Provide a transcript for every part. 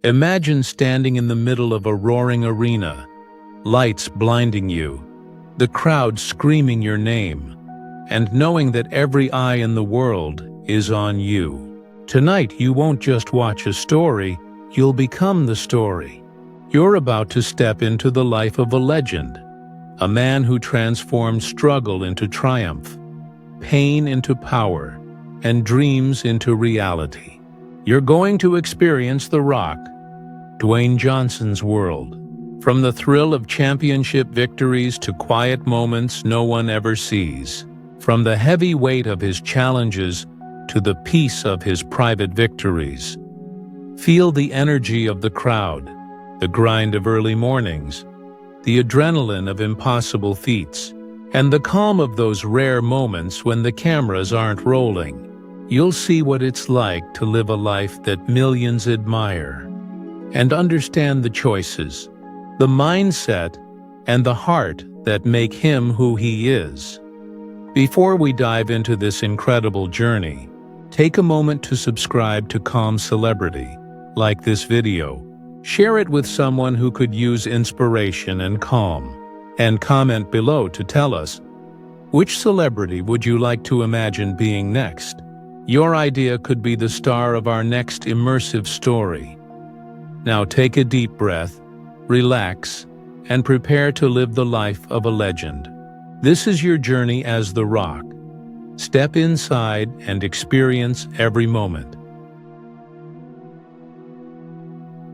Imagine standing in the middle of a roaring arena, lights blinding you, the crowd screaming your name, and knowing that every eye in the world is on you. Tonight, you won't just watch a story, you'll become the story. You're about to step into the life of a legend, a man who transformed struggle into triumph, pain into power, and dreams into reality. You're going to experience The Rock, Dwayne Johnson's world. From the thrill of championship victories to quiet moments no one ever sees. From the heavy weight of his challenges to the peace of his private victories. Feel the energy of the crowd, the grind of early mornings, the adrenaline of impossible feats, and the calm of those rare moments when the cameras aren't rolling. You'll see what it's like to live a life that millions admire, and understand the choices, the mindset, and the heart that make him who he is. Before we dive into this incredible journey, take a moment to subscribe to Calm Celebrity, like this video, share it with someone who could use inspiration and calm, and comment below to tell us, which celebrity would you like to imagine being next? Your idea could be the star of our next immersive story. Now take a deep breath, relax, and prepare to live the life of a legend. This is your journey as The Rock. Step inside and experience every moment.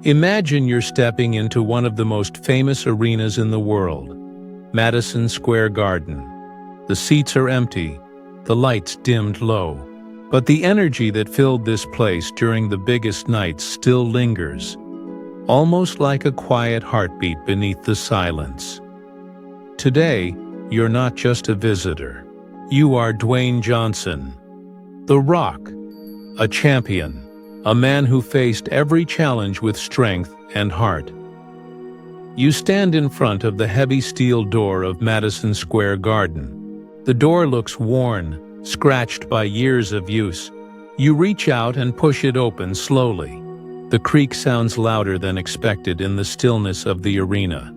Imagine you're stepping into one of the most famous arenas in the world, Madison Square Garden. The seats are empty, the lights dimmed low. But the energy that filled this place during the biggest nights still lingers, almost like a quiet heartbeat beneath the silence. Today, you're not just a visitor. You are Dwayne Johnson, The Rock, a champion, a man who faced every challenge with strength and heart. You stand in front of the heavy steel door of Madison Square Garden. The door looks worn, scratched by years of use. You reach out and push it open slowly. The creak sounds louder than expected in the stillness of the arena.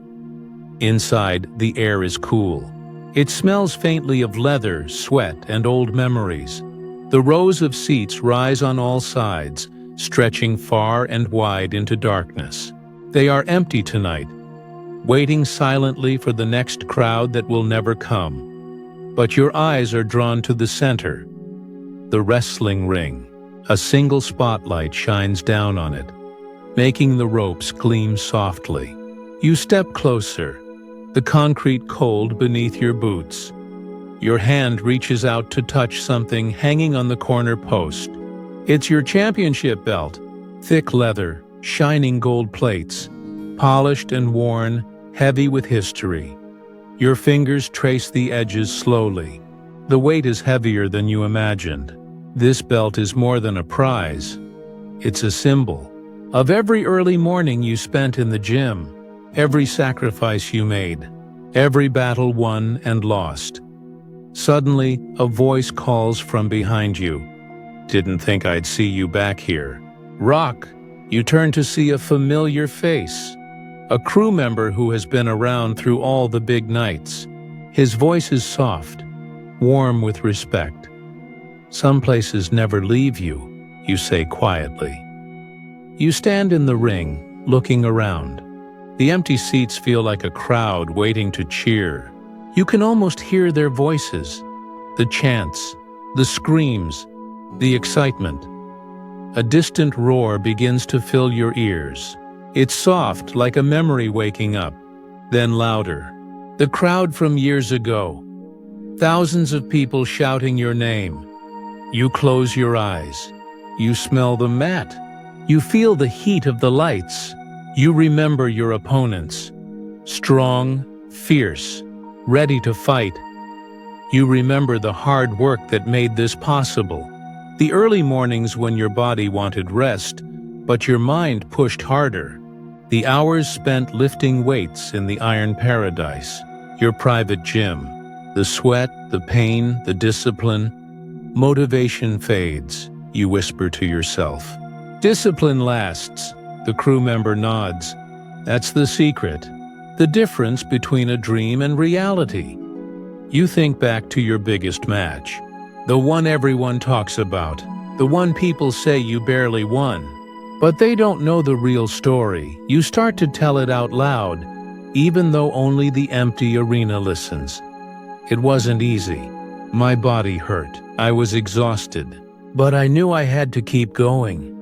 Inside, the air is cool. It smells faintly of leather, sweat, and old memories. The rows of seats rise on all sides, stretching far and wide into darkness. They are empty tonight, waiting silently for the next crowd that will never come. But your eyes are drawn to the center, the wrestling ring. A single spotlight shines down on it, making the ropes gleam softly. You step closer, the concrete cold beneath your boots. Your hand reaches out to touch something hanging on the corner post. It's your championship belt, thick leather, shining gold plates, polished and worn, heavy with history. Your fingers trace the edges slowly. The weight is heavier than you imagined. This belt is more than a prize. It's a symbol of every early morning you spent in the gym, every sacrifice you made, every battle won and lost. Suddenly, a voice calls from behind you. Didn't think I'd see you back here. Rock, you turn to see a familiar face. A crew member who has been around through all the big nights. His voice is soft, warm with respect. Some places never leave you, you say quietly. You stand in the ring, looking around. The empty seats feel like a crowd waiting to cheer. You can almost hear their voices, the chants, the screams, the excitement. A distant roar begins to fill your ears. It's soft, like a memory waking up, then louder. The crowd from years ago. Thousands of people shouting your name. You close your eyes. You smell the mat. You feel the heat of the lights. You remember your opponents. Strong, fierce, ready to fight. You remember the hard work that made this possible. The early mornings when your body wanted rest, but your mind pushed harder. The hours spent lifting weights in the Iron Paradise, your private gym. The sweat, the pain, the discipline. Motivation fades, you whisper to yourself. Discipline lasts, The crew member nods. That's the secret. The difference between a dream and reality. You think back to your biggest match. The one everyone talks about. The one people say you barely won. But they don't know the real story. You start to tell it out loud, even though only the empty arena listens. It wasn't easy. My body hurt. I was exhausted. But I knew I had to keep going.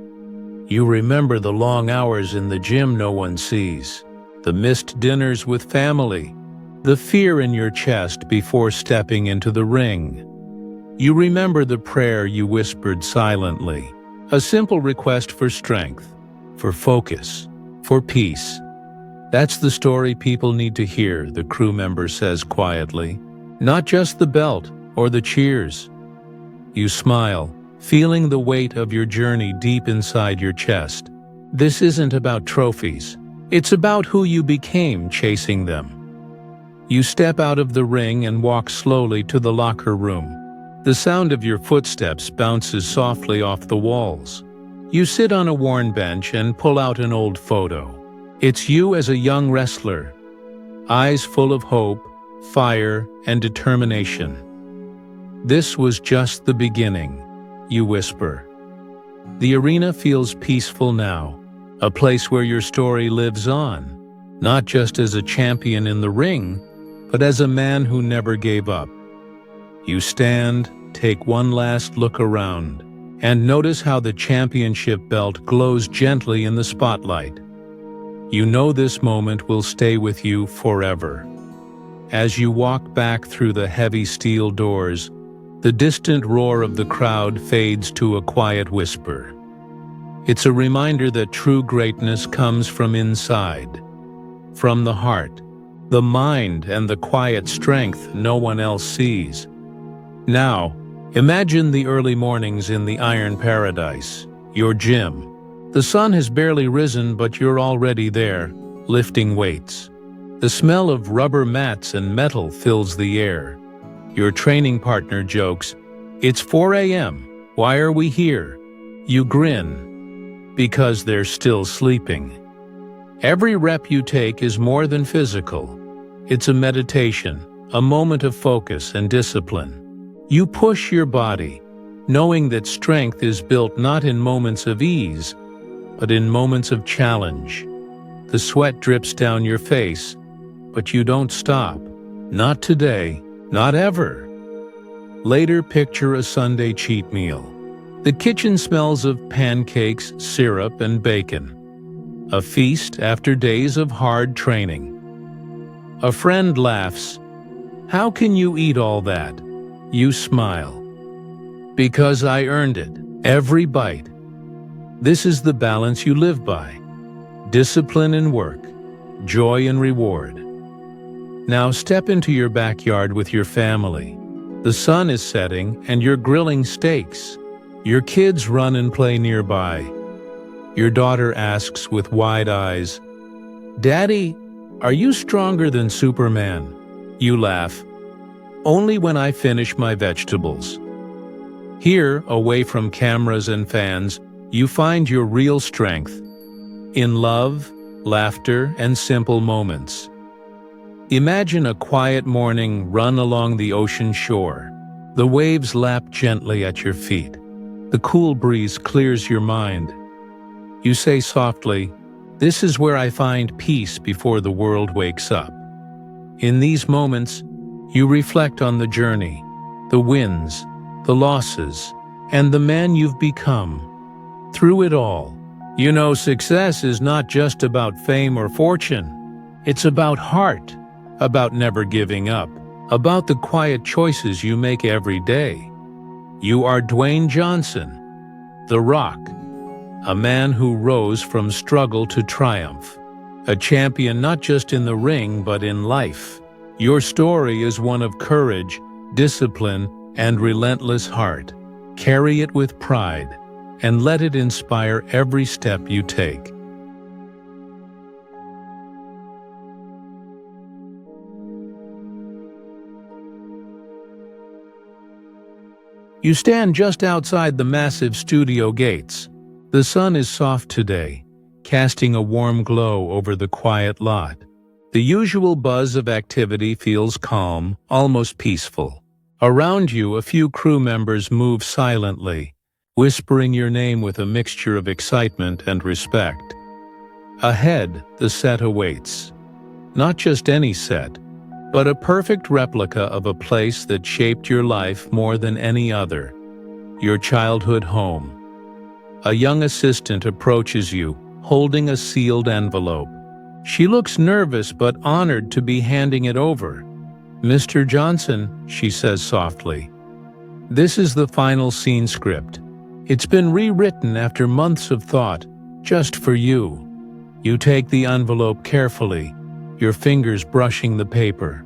You remember the long hours in the gym no one sees, the missed dinners with family, the fear in your chest before stepping into the ring. You remember the prayer you whispered silently, a simple request for strength, for focus, for peace. That's the story people need to hear, the crew member says quietly. Not just the belt or the cheers. You smile, feeling the weight of your journey deep inside your chest. This isn't about trophies. It's about who you became chasing them. You step out of the ring and walk slowly to the locker room. The sound of your footsteps bounces softly off the walls. You sit on a worn bench and pull out an old photo. It's you as a young wrestler, eyes full of hope, fire, and determination. This was just the beginning, you whisper. The arena feels peaceful now, a place where your story lives on, not just as a champion in the ring, but as a man who never gave up. You stand, take one last look around, and notice how the championship belt glows gently in the spotlight. You know this moment will stay with you forever. As you walk back through the heavy steel doors, the distant roar of the crowd fades to a quiet whisper. It's a reminder that true greatness comes from inside, from the heart, the mind, and the quiet strength no one else sees. Now, imagine the early mornings in the Iron Paradise, your gym. The sun has barely risen, but you're already there, lifting weights. The smell of rubber mats and metal fills the air. Your training partner jokes, "It's 4 a.m. Why are we here?" You grin, because they're still sleeping. Every rep you take is more than physical. It's a meditation, a moment of focus and discipline. You push your body, knowing that strength is built not in moments of ease, but in moments of challenge. The sweat drips down your face, but you don't stop. Not today, not ever. Later, picture a Sunday cheat meal. The kitchen smells of pancakes, syrup, and bacon. A feast after days of hard training. A friend laughs. "How can you eat all that?" You smile. "Because I earned it, every bite." This is the balance you live by. Discipline and work, joy and reward. Now step into your backyard with your family. The sun is setting and you're grilling steaks. Your kids run and play nearby. Your daughter asks with wide eyes, "Daddy, are you stronger than Superman?" You laugh. "Only when I finish my vegetables." Here, away from cameras and fans, you find your real strength. In love, laughter, and simple moments. Imagine a quiet morning run along the ocean shore. The waves lap gently at your feet. The cool breeze clears your mind. You say softly, "This is where I find peace before the world wakes up." In these moments, you reflect on the journey, the wins, the losses, and the man you've become. Through it all, you know success is not just about fame or fortune. It's about heart, about never giving up, about the quiet choices you make every day. You are Dwayne Johnson, The Rock, a man who rose from struggle to triumph, a champion not just in the ring but in life. Your story is one of courage, discipline, and relentless heart. Carry it with pride, and let it inspire every step you take. You stand just outside the massive studio gates. The sun is soft today, casting a warm glow over the quiet lot. The usual buzz of activity feels calm, almost peaceful. Around you, a few crew members move silently, whispering your name with a mixture of excitement and respect. Ahead, the set awaits. Not just any set, but a perfect replica of a place that shaped your life more than any other. Your childhood home. A young assistant approaches you, holding a sealed envelope. She looks nervous but honored to be handing it over. "Mr. Johnson," she says softly, "this is the final scene script. It's been rewritten after months of thought, just for you." You take the envelope carefully, your fingers brushing the paper.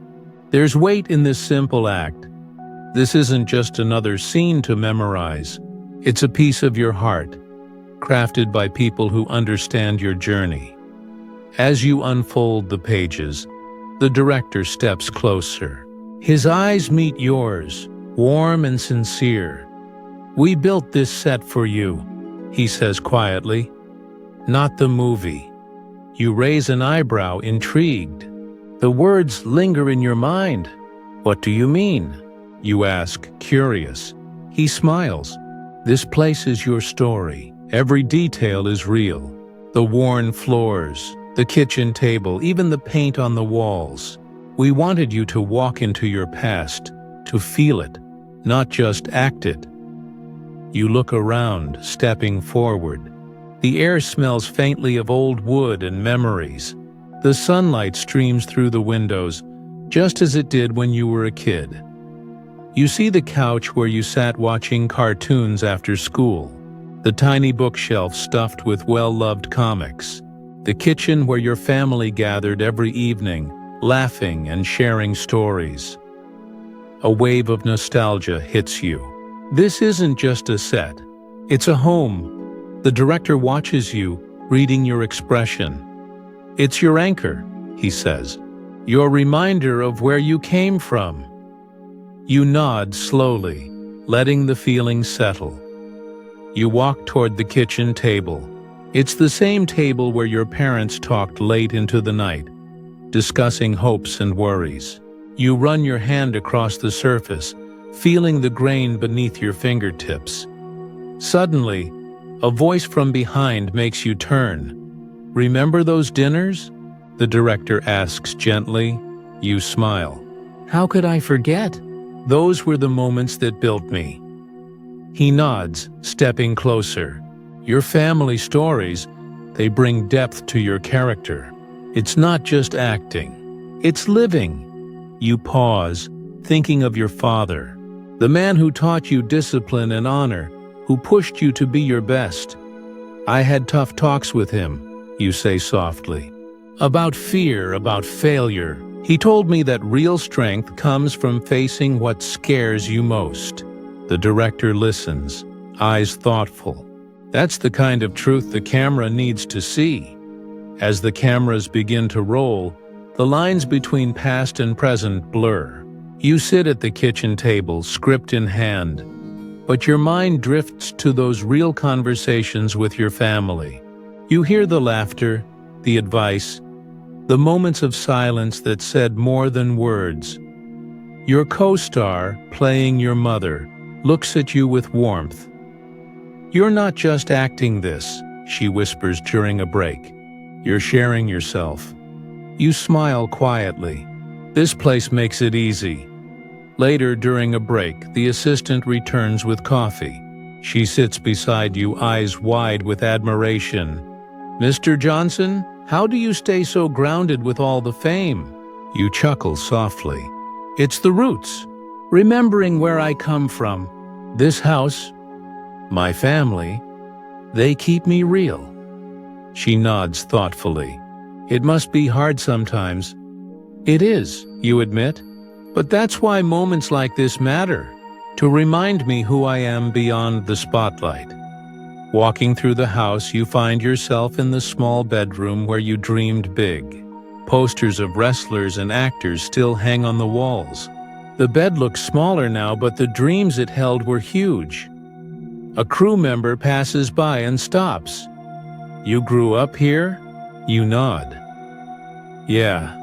There's weight in this simple act. This isn't just another scene to memorize. It's a piece of your heart, crafted by people who understand your journey. As you unfold the pages, the director steps closer. His eyes meet yours, warm and sincere. "We built this set for you," he says quietly, "not the movie." You raise an eyebrow, intrigued. The words linger in your mind. "What do you mean?" you ask, curious. He smiles. "This place is your story. Every detail is real. The worn floors, the kitchen table, even the paint on the walls. We wanted you to walk into your past, to feel it, not just act it." You look around, stepping forward. The air smells faintly of old wood and memories. The sunlight streams through the windows, just as it did when you were a kid. You see the couch where you sat watching cartoons after school, the tiny bookshelf stuffed with well-loved comics, the kitchen where your family gathered every evening, laughing and sharing stories. A wave of nostalgia hits you. This isn't just a set. It's a home. The director watches you, reading your expression. "It's your anchor," he says. "Your reminder of where you came from." You nod slowly, letting the feeling settle. You walk toward the kitchen table. It's the same table where your parents talked late into the night, discussing hopes and worries. You run your hand across the surface, feeling the grain beneath your fingertips. Suddenly, a voice from behind makes you turn. "Remember those dinners?" the director asks gently. You smile. "How could I forget? Those were the moments that built me." He nods, stepping closer. Your family stories, they bring depth to your character. It's not just acting. It's living. You pause, thinking of your father, the man who taught you discipline and honor, who pushed you to be your best. "I had tough talks with him," you say softly. "About fear, about failure. He told me that real strength comes from facing what scares you most." The director listens, eyes thoughtful. That's the kind of truth the camera needs to see. As the cameras begin to roll, the lines between past and present blur. You sit at the kitchen table, script in hand, but your mind drifts to those real conversations with your family. You hear the laughter, the advice, the moments of silence that said more than words. Your co-star, playing your mother, looks at you with warmth. "You're not just acting this," she whispers during a break. "You're sharing yourself." You smile quietly. This place makes it easy. Later, during a break, the assistant returns with coffee. She sits beside you, eyes wide with admiration. "Mr. Johnson, how do you stay so grounded with all the fame?" You chuckle softly. "It's the roots. Remembering where I come from. This house, my family, they keep me real." She nods thoughtfully. "It must be hard sometimes." "It is," you admit. "But that's why moments like this matter, to remind me who I am beyond the spotlight." Walking through the house, you find yourself in the small bedroom where you dreamed big. Posters of wrestlers and actors still hang on the walls. The bed looks smaller now, but the dreams it held were huge. A crew member passes by and stops. You grew up here? You nod. Yeah,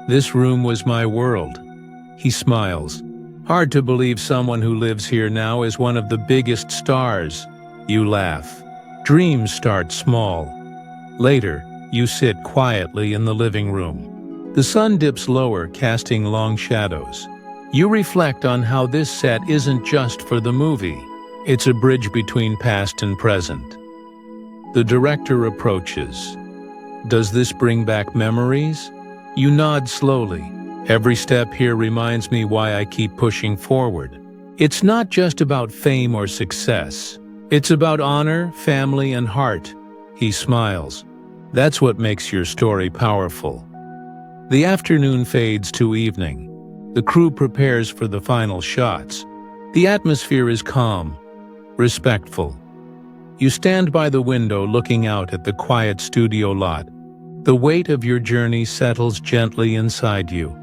this room was my world. He smiles. Hard to believe someone who lives here now is one of the biggest stars. You laugh. Dreams start small. Later, you sit quietly in the living room. The sun dips lower, casting long shadows. You reflect on how this set isn't just for the movie. It's a bridge between past and present. The director approaches. Does this bring back memories? You nod slowly. Every step here reminds me why I keep pushing forward. It's not just about fame or success. It's about honor, family, and heart. He smiles. That's what makes your story powerful. The afternoon fades to evening. The crew prepares for the final shots. The atmosphere is calm, respectful. You stand by the window looking out at the quiet studio lot. The weight of your journey settles gently inside you.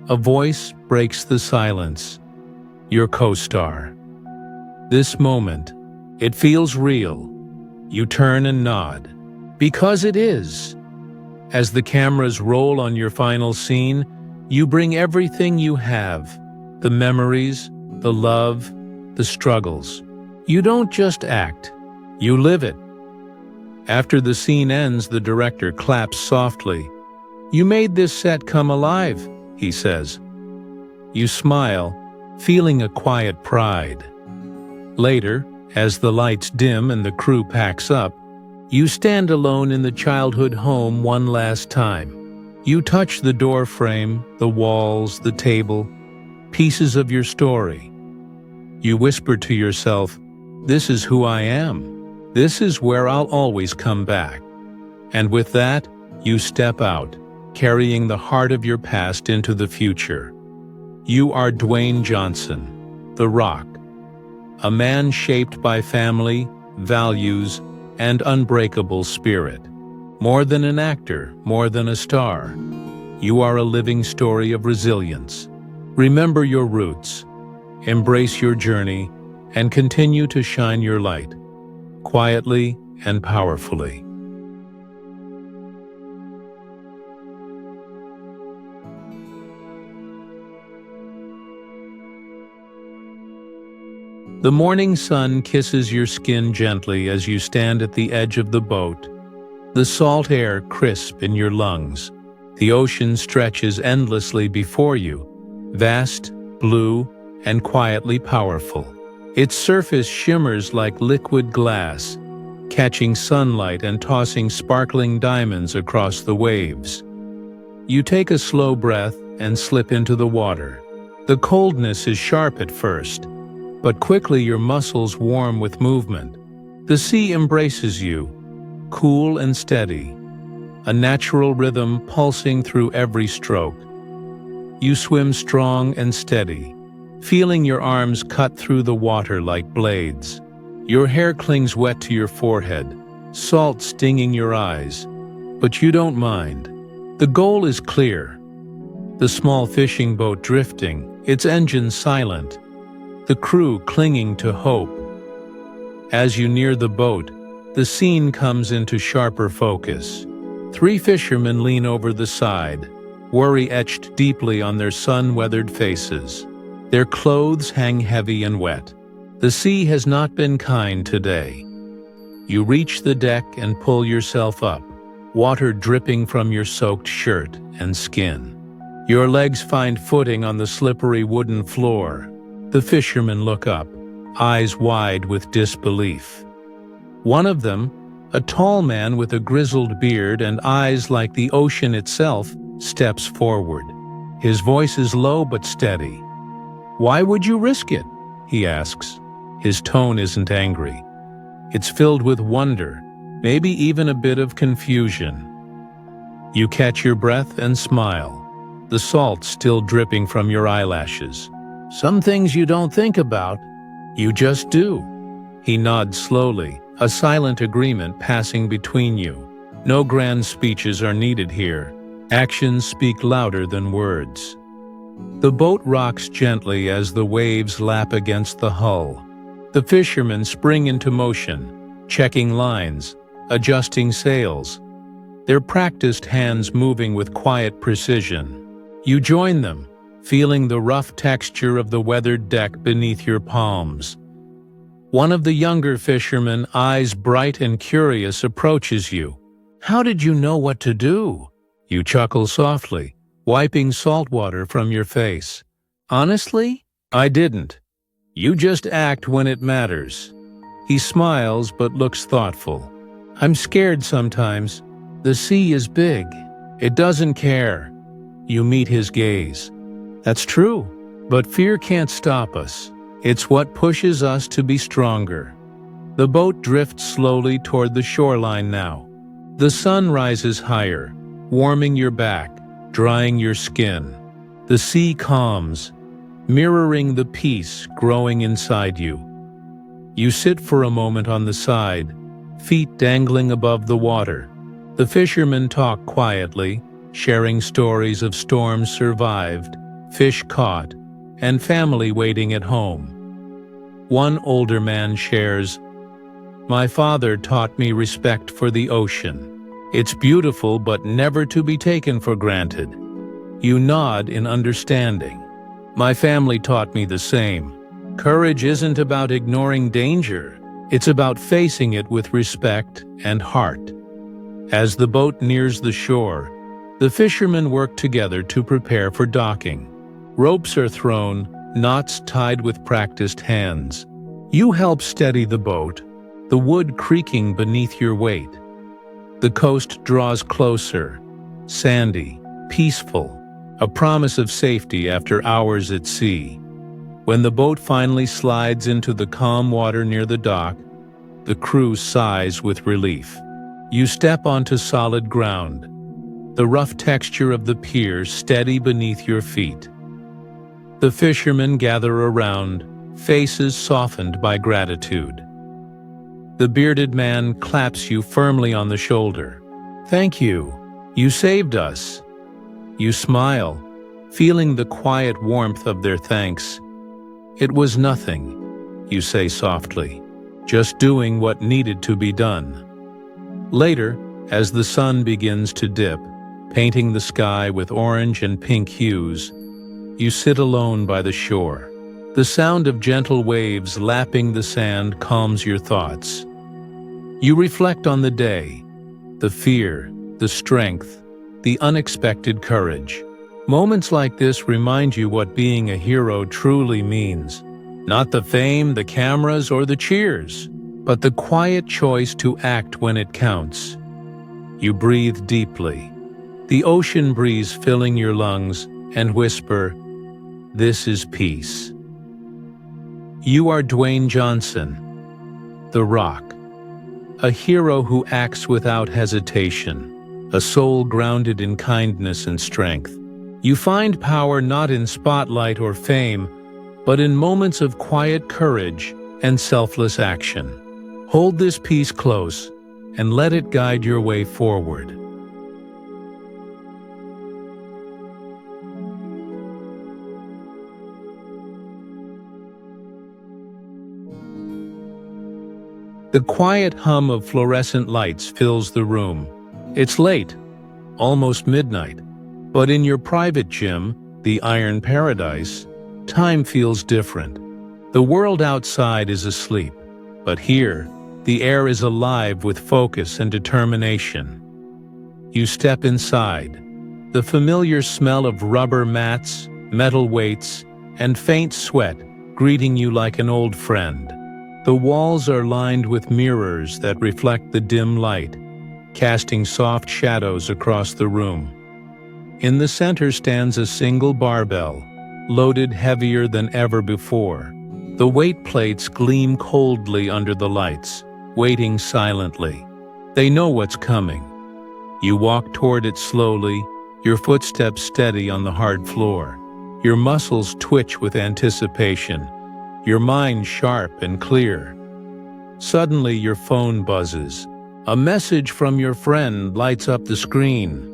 A voice breaks the silence. Your co-star. This moment, it feels real. You turn and nod. Because it is. As the cameras roll on your final scene, you bring everything you have. The memories, the love, the struggles. You don't just act. You live it. After the scene ends, the director claps softly. You made this set come alive, he says. You smile, feeling a quiet pride. Later, as the lights dim and the crew packs up, you stand alone in the childhood home one last time. You touch the door frame, the walls, the table, pieces of your story. You whisper to yourself, "This is who I am. This is where I'll always come back." And with that, you step out, carrying the heart of your past into the future. You are Dwayne Johnson, The Rock, a man shaped by family, values, and unbreakable spirit. More than an actor, more than a star, you are a living story of resilience. Remember your roots, embrace your journey, and continue to shine your light, quietly and powerfully. The morning sun kisses your skin gently as you stand at the edge of the boat. The salt air crisp in your lungs. The ocean stretches endlessly before you, vast, blue, and quietly powerful. Its surface shimmers like liquid glass, catching sunlight and tossing sparkling diamonds across the waves. You take a slow breath and slip into the water. The coldness is sharp at first, but quickly your muscles warm with movement. The sea embraces you, cool and steady, a natural rhythm pulsing through every stroke. You swim strong and steady, feeling your arms cut through the water like blades. Your hair clings wet to your forehead, salt stinging your eyes, but you don't mind. The goal is clear. The small fishing boat drifting, its engine silent, the crew clinging to hope. As you near the boat, the scene comes into sharper focus. 3 fishermen lean over the side, worry etched deeply on their sun-weathered faces. Their clothes hang heavy and wet. The sea has not been kind today. You reach the deck and pull yourself up, water dripping from your soaked shirt and skin. Your legs find footing on the slippery wooden floor. The fishermen look up, eyes wide with disbelief. One of them, a tall man with a grizzled beard and eyes like the ocean itself, steps forward. His voice is low but steady. "Why would you risk it?" he asks. His tone isn't angry. It's filled with wonder, maybe even a bit of confusion. You catch your breath and smile, the salt still dripping from your eyelashes. "Some things you don't think about, you just do." He nods slowly, a silent agreement passing between you. No grand speeches are needed here. Actions speak louder than words. The boat rocks gently as the waves lap against the hull. The fishermen spring into motion, checking lines, adjusting sails, their practiced hands moving with quiet precision. You join them, feeling the rough texture of the weathered deck beneath your palms. One of the younger fishermen, eyes bright and curious, approaches you. "How did you know what to do?" You chuckle softly, wiping salt water from your face. "Honestly, I didn't. You just act when it matters." He smiles but looks thoughtful. "I'm scared sometimes. The sea is big. It doesn't care." You meet his gaze. "That's true, but fear can't stop us. It's what pushes us to be stronger." The boat drifts slowly toward the shoreline now. The sun rises higher, warming your back, drying your skin. The sea calms, mirroring the peace growing inside you. You sit for a moment on the side, feet dangling above the water. The fishermen talk quietly, sharing stories of storms survived, fish caught, and family waiting at home. One older man shares, "My father taught me respect for the ocean. It's beautiful but never to be taken for granted." You nod in understanding. "My family taught me the same. Courage isn't about ignoring danger. It's about facing it with respect and heart." As the boat nears the shore, the fishermen work together to prepare for docking. Ropes are thrown, knots tied with practiced hands. You help steady the boat, the wood creaking beneath your weight. The coast draws closer, sandy, peaceful, a promise of safety after hours at sea. When the boat finally slides into the calm water near the dock, the crew sighs with relief. You step onto solid ground, the rough texture of the pier steady beneath your feet. The fishermen gather around, faces softened by gratitude. The bearded man claps you firmly on the shoulder. "Thank you. You saved us." You smile, feeling the quiet warmth of their thanks. "It was nothing," you say softly, "just doing what needed to be done." Later, as the sun begins to dip, painting the sky with orange and pink hues, you sit alone by the shore. The sound of gentle waves lapping the sand calms your thoughts. You reflect on the day, the fear, the strength, the unexpected courage. Moments like this remind you what being a hero truly means. Not the fame, the cameras, or the cheers, but the quiet choice to act when it counts. You breathe deeply, the ocean breeze filling your lungs, and whisper, "This is peace." You are Dwayne Johnson, The Rock, a hero who acts without hesitation, a soul grounded in kindness and strength. You find power not in spotlight or fame, but in moments of quiet courage and selfless action. Hold this piece close and let it guide your way forward. The quiet hum of fluorescent lights fills the room. It's late, almost midnight, but in your private gym, the Iron Paradise, time feels different. The world outside is asleep, but here, the air is alive with focus and determination. You step inside, the familiar smell of rubber mats, metal weights, and faint sweat greeting you like an old friend. The walls are lined with mirrors that reflect the dim light, casting soft shadows across the room. In the center stands a single barbell, loaded heavier than ever before. The weight plates gleam coldly under the lights, waiting silently. They know what's coming. You walk toward it slowly, your footsteps steady on the hard floor. Your muscles twitch with anticipation, your mind sharp and clear. Suddenly your phone buzzes. A message from your friend lights up the screen.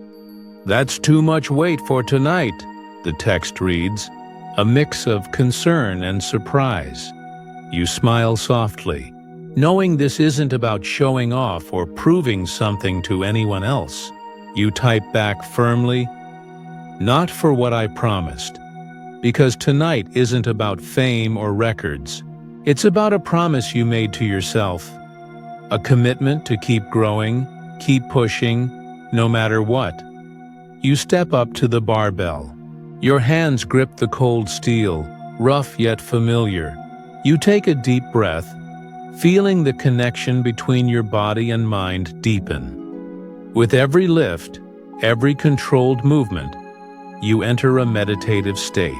"That's too much weight for tonight," the text reads, a mix of concern and surprise. You smile softly. Knowing this isn't about showing off or proving something to anyone else, you type back firmly, "Not for what I promised." Because tonight isn't about fame or records. It's about a promise you made to yourself. A commitment to keep growing, keep pushing, no matter what. You step up to the barbell. Your hands grip the cold steel, rough yet familiar. You take a deep breath, feeling the connection between your body and mind deepen. With every lift, every controlled movement, you enter a meditative state.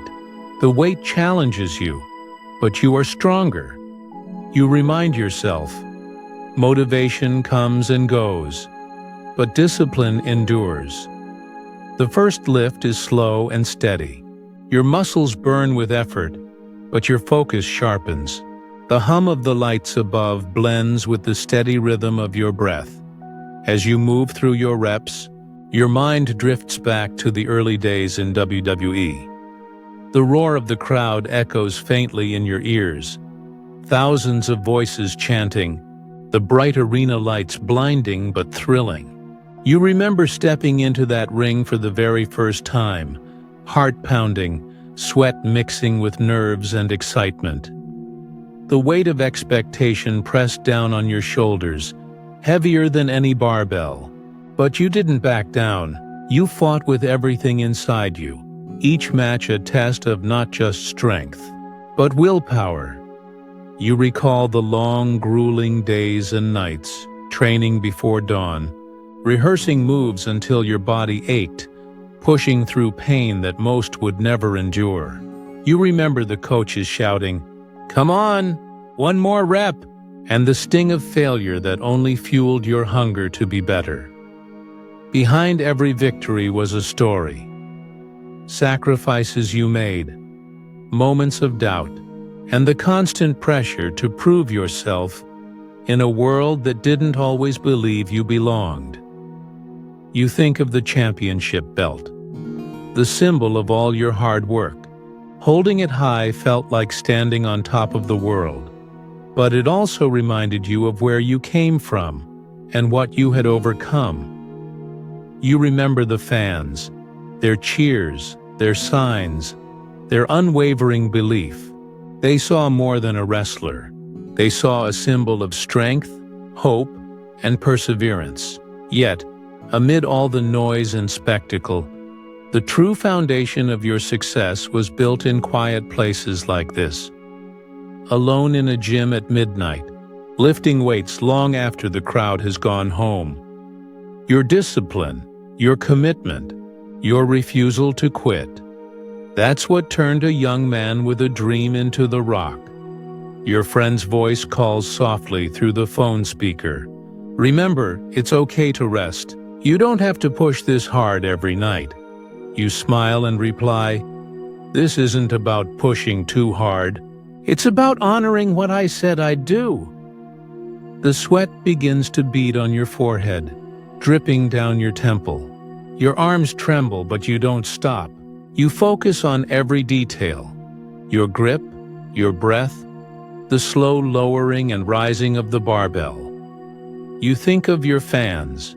The weight challenges you, but you are stronger. You remind yourself, motivation comes and goes, but discipline endures. The first lift is slow and steady. Your muscles burn with effort, but your focus sharpens. The hum of the lights above blends with the steady rhythm of your breath. As you move through your reps, your mind drifts back to the early days in WWE. The roar of the crowd echoes faintly in your ears. Thousands of voices chanting, the bright arena lights blinding but thrilling. You remember stepping into that ring for the very first time, heart pounding, sweat mixing with nerves and excitement. The weight of expectation pressed down on your shoulders, heavier than any barbell. But you didn't back down. You fought with everything inside you, each match a test of not just strength, but willpower. You recall the long, grueling days and nights, training before dawn, rehearsing moves until your body ached, pushing through pain that most would never endure. You remember the coaches shouting, "Come on, one more rep," and the sting of failure that only fueled your hunger to be better. Behind every victory was a story. Sacrifices you made, moments of doubt, and the constant pressure to prove yourself in a world that didn't always believe you belonged. You think of the championship belt, the symbol of all your hard work. Holding it high felt like standing on top of the world, but it also reminded you of where you came from and what you had overcome. You remember the fans, their cheers, their signs, their unwavering belief. They saw more than a wrestler. They saw a symbol of strength, hope, and perseverance. Yet, amid all the noise and spectacle, the true foundation of your success was built in quiet places like this. Alone in a gym at midnight, lifting weights long after the crowd has gone home. Your discipline, your commitment, your refusal to quit. That's what turned a young man with a dream into The Rock. Your friend's voice calls softly through the phone speaker. Remember, it's okay to rest. You don't have to push this hard every night. You smile and reply, "This isn't about pushing too hard. It's about honoring what I said I'd do." The sweat begins to bead on your forehead, dripping down your temple. Your arms tremble, but you don't stop. You focus on every detail. Your grip, your breath, the slow lowering and rising of the barbell. You think of your fans,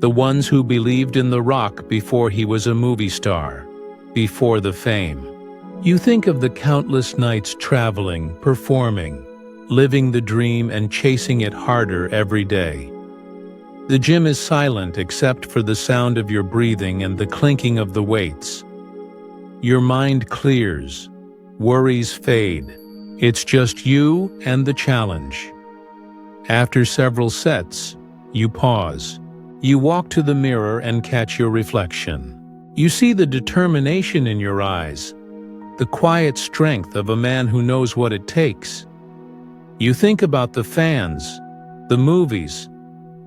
the ones who believed in The Rock before he was a movie star, before the fame. You think of the countless nights traveling, performing, living the dream and chasing it harder every day. The gym is silent except for the sound of your breathing and the clinking of the weights. Your mind clears, worries fade. It's just you and the challenge. After several sets, you pause. You walk to the mirror and catch your reflection. You see the determination in your eyes, the quiet strength of a man who knows what it takes. You think about the fans, the movies,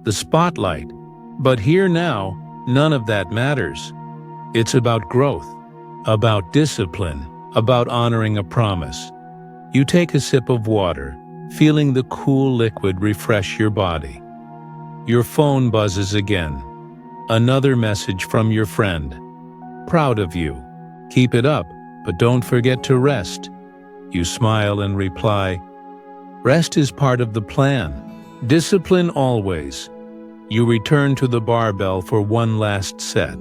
the spotlight, but here now, none of that matters. It's about growth, about discipline, about honoring a promise. You take a sip of water, feeling the cool liquid refresh your body. Your phone buzzes again. Another message from your friend. Proud of you. Keep it up, but don't forget to rest. You smile and reply, Rest is part of the plan. Discipline always. You return to the barbell for one last set.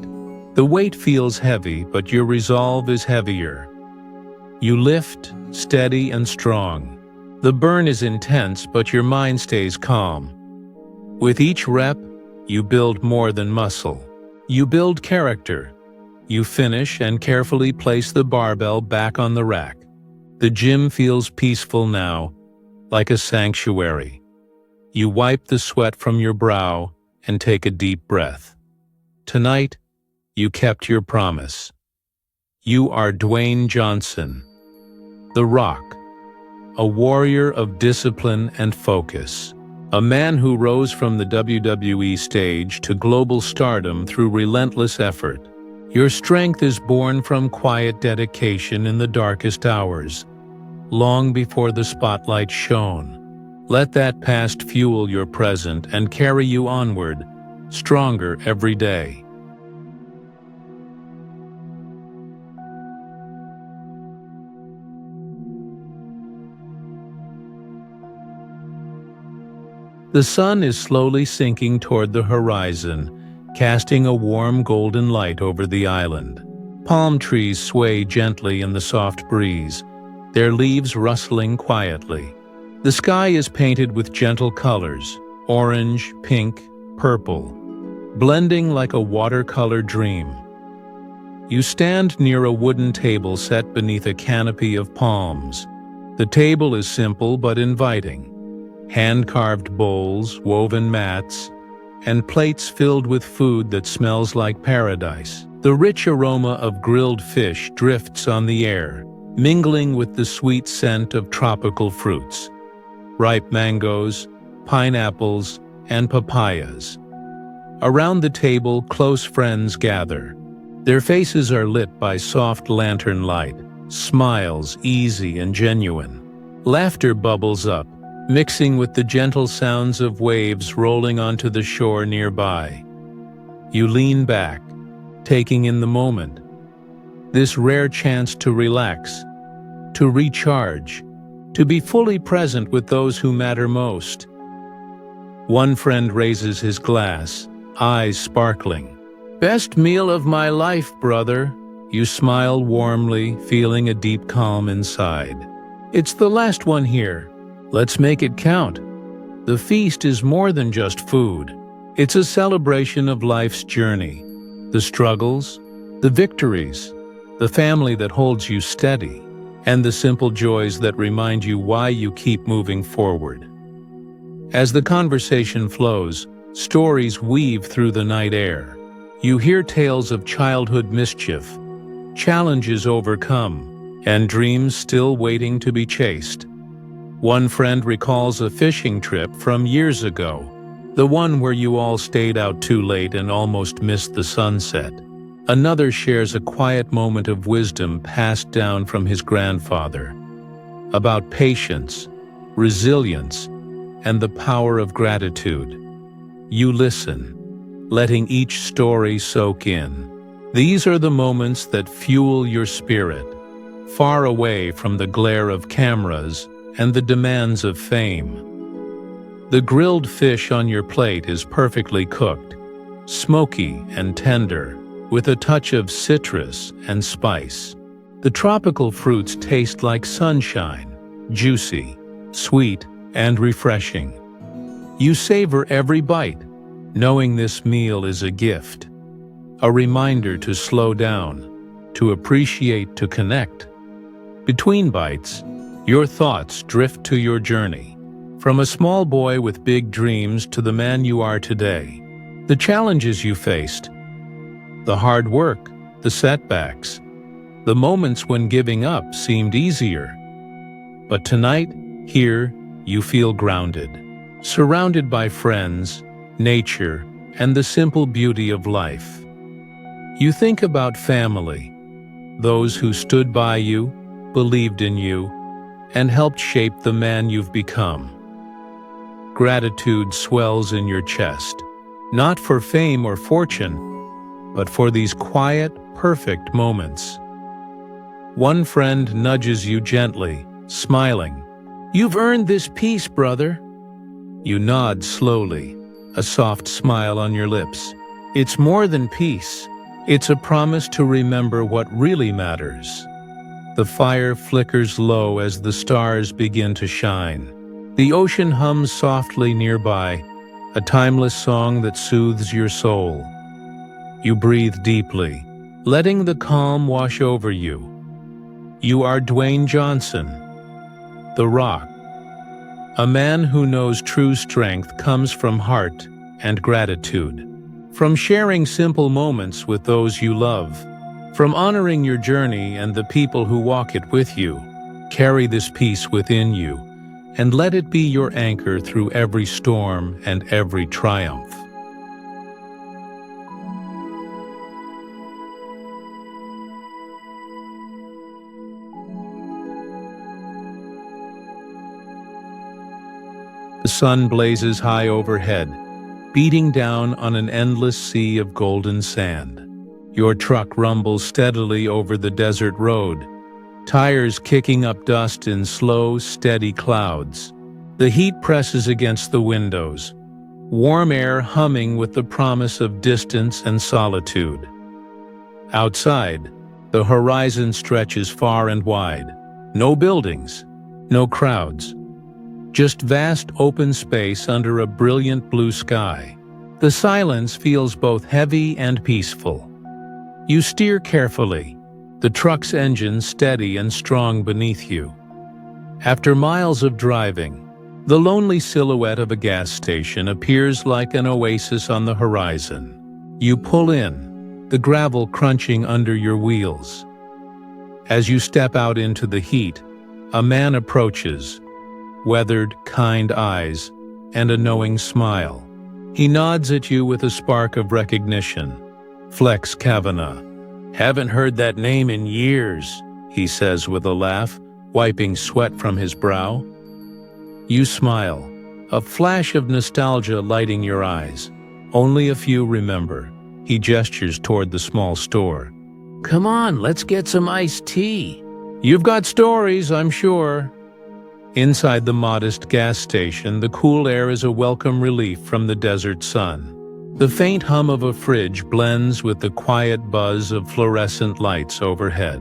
The weight feels heavy, but your resolve is heavier. You lift, steady and strong. The burn is intense, but your mind stays calm. With each rep, you build more than muscle. You build character. You finish and carefully place the barbell back on the rack. The gym feels peaceful now, like a sanctuary. You wipe the sweat from your brow and take a deep breath. Tonight, you kept your promise. You are Dwayne Johnson, the Rock, a warrior of discipline and focus, a man who rose from the WWE stage to global stardom through relentless effort. Your strength is born from quiet dedication in the darkest hours, long before the spotlight shone. Let that past fuel your present and carry you onward, stronger every day. The sun is slowly sinking toward the horizon, casting a warm golden light over the island. Palm trees sway gently in the soft breeze, their leaves rustling quietly. The sky is painted with gentle colors, orange, pink, purple, blending like a watercolor dream. You stand near a wooden table set beneath a canopy of palms. The table is simple but inviting. Hand-carved bowls, woven mats, and plates filled with food that smells like paradise. The rich aroma of grilled fish drifts on the air, mingling with the sweet scent of tropical fruits. Ripe mangoes, pineapples, and papayas. Around the table, close friends gather. Their faces are lit by soft lantern light, smiles easy and genuine. Laughter bubbles up, mixing with the gentle sounds of waves rolling onto the shore nearby. You lean back, taking in the moment. This rare chance to relax, to recharge, to be fully present with those who matter most. One friend raises his glass, eyes sparkling. "Best meal of my life, brother." You smile warmly, feeling a deep calm inside. "It's the last one here. Let's make it count." The feast is more than just food. It's a celebration of life's journey, the struggles, the victories, the family that holds you steady, and the simple joys that remind you why you keep moving forward. As the conversation flows, stories weave through the night air. You hear tales of childhood mischief, challenges overcome, and dreams still waiting to be chased. One friend recalls a fishing trip from years ago, the one where you all stayed out too late and almost missed the sunset. Another shares a quiet moment of wisdom passed down from his grandfather, about patience, resilience, and the power of gratitude. You listen, letting each story soak in. These are the moments that fuel your spirit, far away from the glare of cameras and the demands of fame. The grilled fish on your plate is perfectly cooked, smoky and tender, with a touch of citrus and spice. The tropical fruits taste like sunshine, juicy, sweet, and refreshing. You savor every bite, knowing this meal is a gift, a reminder to slow down, to appreciate, to connect. Between bites, your thoughts drift to your journey, from a small boy with big dreams to the man you are today. The challenges you faced, the hard work, the setbacks, the moments when giving up seemed easier. But tonight, here, you feel grounded, surrounded by friends, nature, and the simple beauty of life. You think about family, those who stood by you, believed in you, and helped shape the man you've become. Gratitude swells in your chest, not for fame or fortune, but for these quiet, perfect moments. One friend nudges you gently, smiling. "You've earned this peace, brother." You nod slowly, a soft smile on your lips. It's more than peace. It's a promise to remember what really matters. The fire flickers low as the stars begin to shine. The ocean hums softly nearby, a timeless song that soothes your soul. You breathe deeply, letting the calm wash over you. You are Dwayne Johnson, the Rock. A man who knows true strength comes from heart and gratitude. From sharing simple moments with those you love. From honoring your journey and the people who walk it with you. Carry this peace within you, and let it be your anchor through every storm and every triumph. The sun blazes high overhead, beating down on an endless sea of golden sand. Your truck rumbles steadily over the desert road, tires kicking up dust in slow, steady clouds. The heat presses against the windows, warm air humming with the promise of distance and solitude. Outside, the horizon stretches far and wide. No buildings, no crowds. Just vast open space under a brilliant blue sky. The silence feels both heavy and peaceful. You steer carefully, the truck's engine steady and strong beneath you. After miles of driving, the lonely silhouette of a gas station appears like an oasis on the horizon. You pull in, the gravel crunching under your wheels. As you step out into the heat, a man approaches, weathered, kind eyes, and a knowing smile. He nods at you with a spark of recognition. Flex Kavanaugh. "Haven't heard that name in years," he says with a laugh, wiping sweat from his brow. You smile, a flash of nostalgia lighting your eyes. Only a few remember. He gestures toward the small store. "Come on, let's get some iced tea. You've got stories, I'm sure." Inside the modest gas station, the cool air is a welcome relief from the desert sun. The faint hum of a fridge blends with the quiet buzz of fluorescent lights overhead.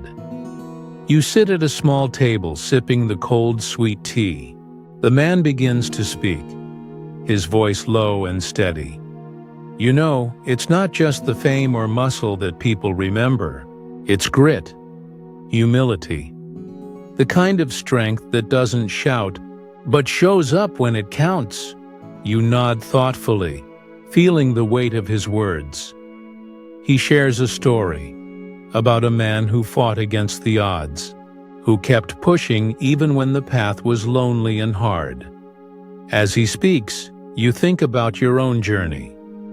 You sit at a small table sipping the cold, sweet tea. The man begins to speak, his voice low and steady. "You know, it's not just the fame or muscle that people remember. It's grit, humility. The kind of strength that doesn't shout, but shows up when it counts." You nod thoughtfully, feeling the weight of his words. He shares a story about a man who fought against the odds, who kept pushing even when the path was lonely and hard. As he speaks, you think about your own journey,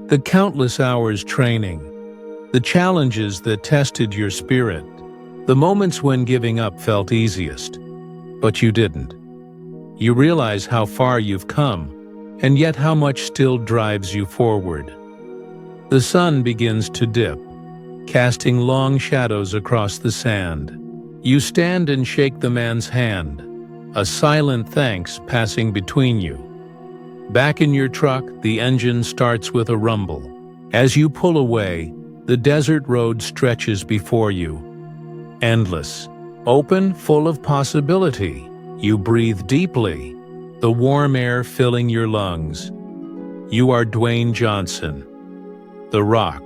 the countless hours training, the challenges that tested your spirit, the moments when giving up felt easiest, but you didn't. You realize how far you've come, and yet how much still drives you forward. The sun begins to dip, casting long shadows across the sand. You stand and shake the man's hand, a silent thanks passing between you. Back in your truck, the engine starts with a rumble. As you pull away, the desert road stretches before you. Endless, open, full of possibility. You breathe deeply, the warm air filling your lungs. You are Dwayne Johnson, the Rock,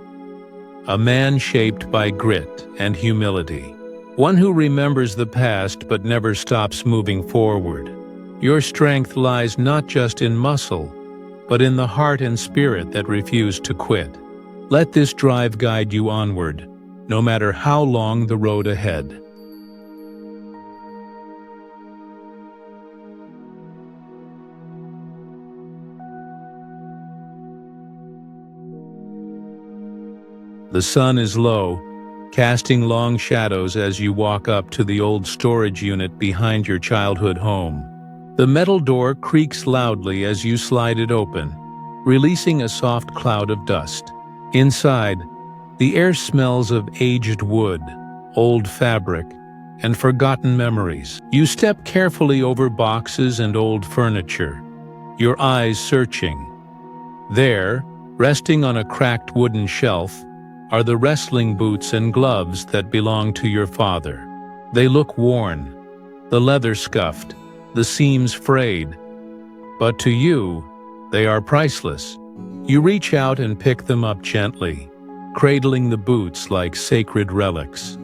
a man shaped by grit and humility, one who remembers the past but never stops moving forward. Your strength lies not just in muscle, but in the heart and spirit that refuse to quit. Let this drive guide you onward, no matter how long the road ahead. The sun is low, casting long shadows as you walk up to the old storage unit behind your childhood home. The metal door creaks loudly as you slide it open, releasing a soft cloud of dust. Inside, the air smells of aged wood, old fabric, and forgotten memories. You step carefully over boxes and old furniture, your eyes searching. There, resting on a cracked wooden shelf, are the wrestling boots and gloves that belong to your father. They look worn, the leather scuffed, the seams frayed. But to you, they are priceless. You reach out and pick them up gently, cradling the boots like sacred relics.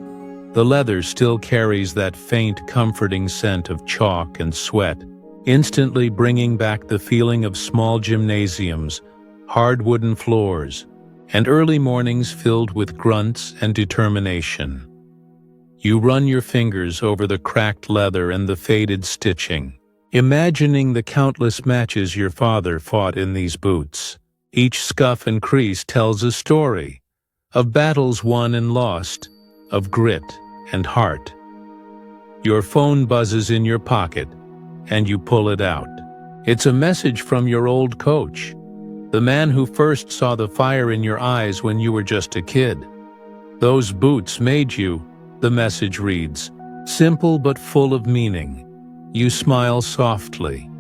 The leather still carries that faint, comforting scent of chalk and sweat, instantly bringing back the feeling of small gymnasiums, hard wooden floors, and early mornings filled with grunts and determination. You run your fingers over the cracked leather and the faded stitching, imagining the countless matches your father fought in these boots. Each scuff and crease tells a story of battles won and lost, of grit and heart. Your phone buzzes in your pocket, and you pull it out. It's a message from your old coach, the man who first saw the fire in your eyes when you were just a kid. "Those boots made you," the message reads, simple but full of meaning. You smile softly,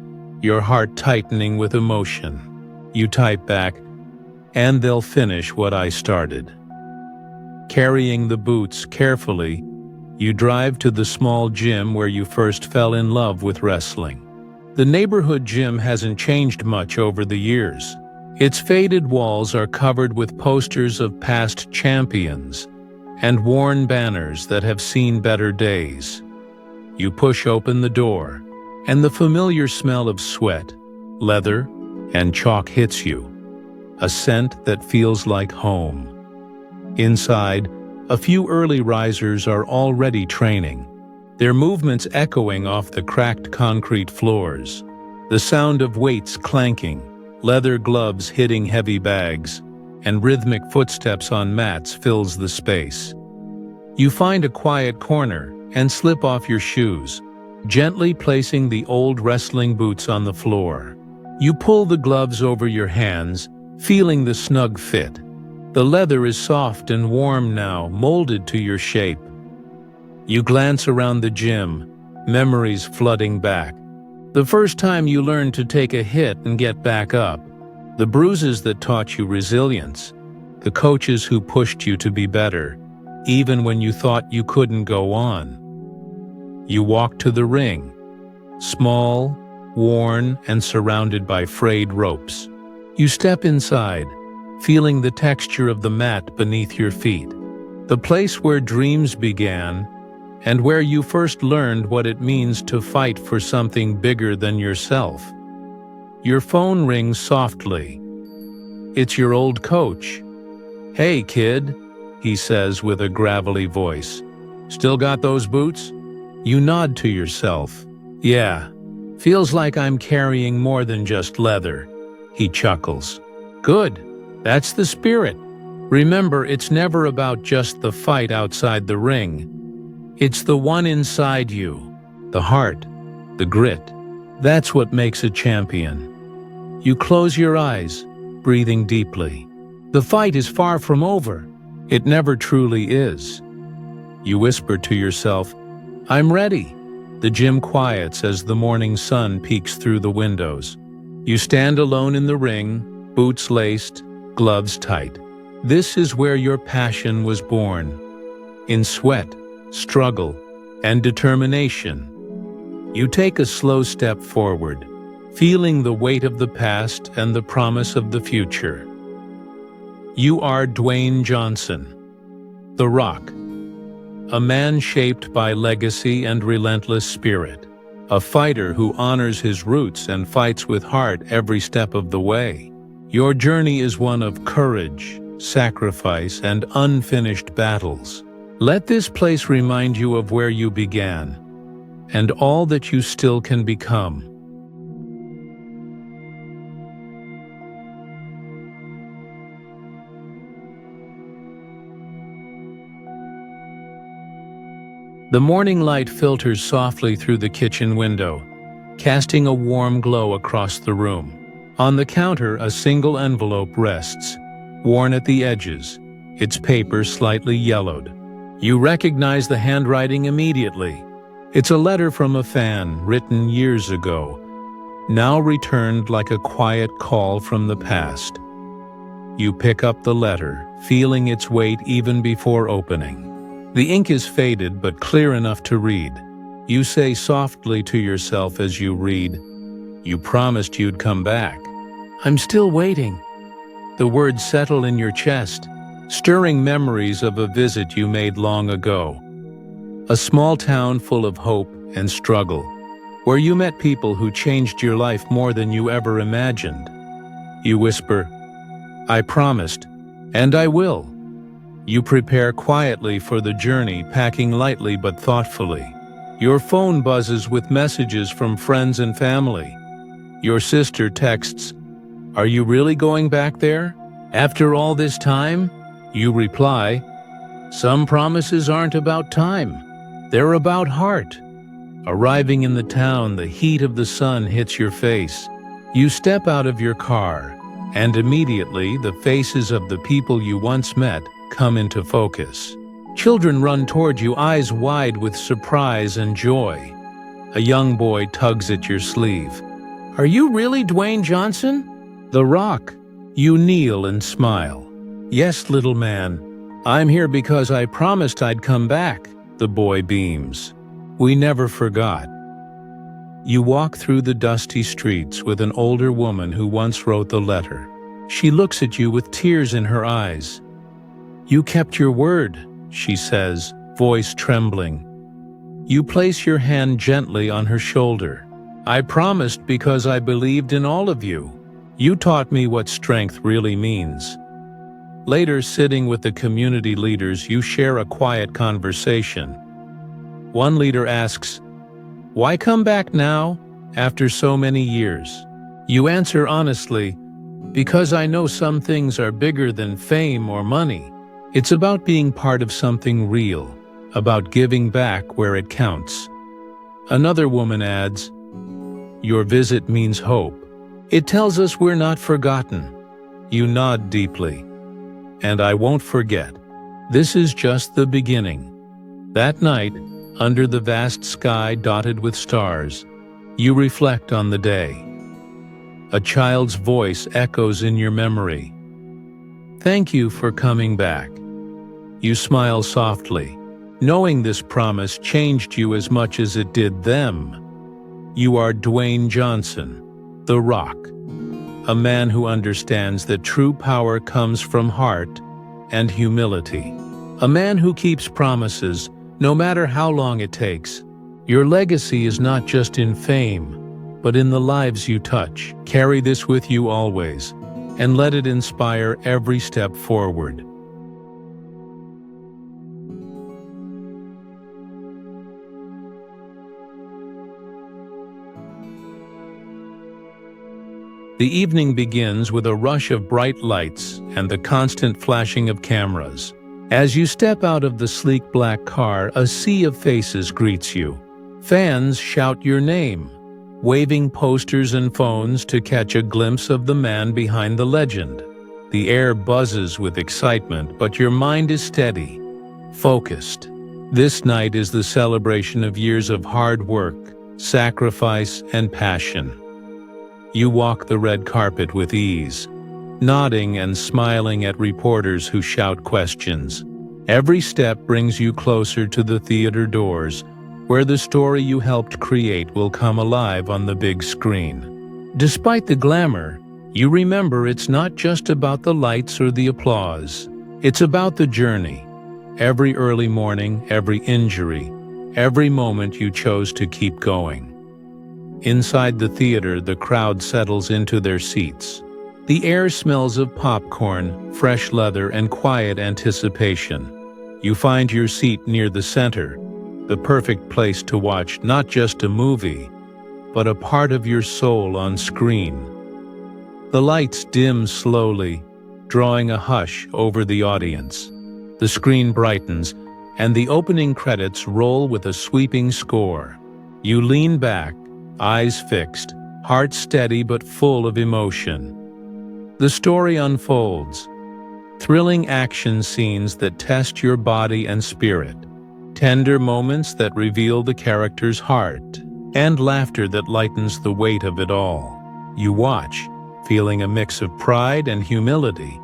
your heart tightening with emotion. You type back, "And they'll finish what I started." Carrying the boots carefully, you drive to the small gym where you first fell in love with wrestling. The neighborhood gym hasn't changed much over the years. Its faded walls are covered with posters of past champions and worn banners that have seen better days. You push open the door, and the familiar smell of sweat, leather, and chalk hits you, a scent that feels like home. Inside, a few early risers are already training, their movements echoing off the cracked concrete floors, the sound of weights clanking, leather gloves hitting heavy bags, and rhythmic footsteps on mats fills the space. You find a quiet corner and slip off your shoes, gently placing the old wrestling boots on the floor. You pull the gloves over your hands, feeling the snug fit. The leather is soft and warm now, molded to your shape. You glance around the gym, memories flooding back. The first time you learned to take a hit and get back up. The bruises that taught you resilience. The coaches who pushed you to be better, even when you thought you couldn't go on. You walk to the ring, small, worn, and surrounded by frayed ropes. You step inside, feeling the texture of the mat beneath your feet. The place where dreams began, and where you first learned what it means to fight for something bigger than yourself. Your phone rings softly. It's your old coach. "Hey, kid," he says with a gravelly voice. "Still got those boots?" You nod to yourself. "Yeah, feels like I'm carrying more than just leather," he chuckles. "Good, that's the spirit. Remember, it's never about just the fight outside the ring. It's the one inside you, the heart, the grit. That's what makes a champion." You close your eyes, breathing deeply. The fight is far from over. It never truly is. You whisper to yourself, "I'm ready." The gym quiets as the morning sun peeks through the windows. You stand alone in the ring, boots laced, gloves tight. This is where your passion was born. In sweat, struggle, and determination. You take a slow step forward, feeling the weight of the past and the promise of the future. You are Dwayne Johnson, The Rock, a man shaped by legacy and relentless spirit, a fighter who honors his roots and fights with heart every step of the way. Your journey is one of courage, sacrifice, and unfinished battles. Let this place remind you of where you began, and all that you still can become. The morning light filters softly through the kitchen window, casting a warm glow across the room. On the counter, a single envelope rests, worn at the edges, its paper slightly yellowed. You recognize the handwriting immediately. It's a letter from a fan written years ago, now returned like a quiet call from the past. You pick up the letter, feeling its weight even before opening. The ink is faded but clear enough to read. You say softly to yourself as you read, "You promised you'd come back." "I'm still waiting." The words settle in your chest, stirring memories of a visit you made long ago. A small town full of hope and struggle, where you met people who changed your life more than you ever imagined. You whisper, "I promised, and I will." You prepare quietly for the journey, packing lightly but thoughtfully. Your phone buzzes with messages from friends and family. Your sister texts, "Are you really going back there? After all this time?" You reply, "Some promises aren't about time. They're about heart." Arriving in the town, the heat of the sun hits your face. You step out of your car, and immediately the faces of the people you once met come into focus. Children run toward you, eyes wide with surprise and joy. A young boy tugs at your sleeve. "Are you really Dwayne Johnson?" "The Rock." You kneel and smile. "Yes, little man. I'm here because I promised I'd come back." The boy beams. "We never forgot." You walk through the dusty streets with an older woman who once wrote the letter. She looks at you with tears in her eyes. "You kept your word," she says, voice trembling. You place your hand gently on her shoulder. "I promised because I believed in all of you. You taught me what strength really means." Later, sitting with the community leaders, you share a quiet conversation. One leader asks, "Why come back now, after so many years?" You answer honestly, "Because I know some things are bigger than fame or money. It's about being part of something real, about giving back where it counts." Another woman adds, "Your visit means hope. It tells us we're not forgotten." You nod deeply. "And I won't forget. This is just the beginning." That night, under the vast sky dotted with stars, you reflect on the day. A child's voice echoes in your memory. "Thank you for coming back." You smile softly, knowing this promise changed you as much as it did them. You are Dwayne Johnson, the Rock, a man who understands that true power comes from heart and humility. A man who keeps promises, no matter how long it takes. Your legacy is not just in fame, but in the lives you touch. Carry this with you always, and let it inspire every step forward. The evening begins with a rush of bright lights and the constant flashing of cameras. As you step out of the sleek black car, a sea of faces greets you. Fans shout your name, waving posters and phones to catch a glimpse of the man behind the legend. The air buzzes with excitement, but your mind is steady, focused. This night is the celebration of years of hard work, sacrifice, and passion. You walk the red carpet with ease, nodding and smiling at reporters who shout questions. Every step brings you closer to the theater doors, where the story you helped create will come alive on the big screen. Despite the glamour, you remember it's not just about the lights or the applause. It's about the journey. Every early morning, every injury, every moment you chose to keep going. Inside the theater, the crowd settles into their seats. The air smells of popcorn, fresh leather, and quiet anticipation. You find your seat near the center, the perfect place to watch not just a movie, but a part of your soul on screen. The lights dim slowly, drawing a hush over the audience. The screen brightens, and the opening credits roll with a sweeping score. You lean back, eyes fixed, heart steady but full of emotion. The story unfolds. thrilling action scenes that test your body and spirit, tender moments that reveal the character's heart, and laughter that lightens the weight of it all. You watch, feeling a mix of pride and humility,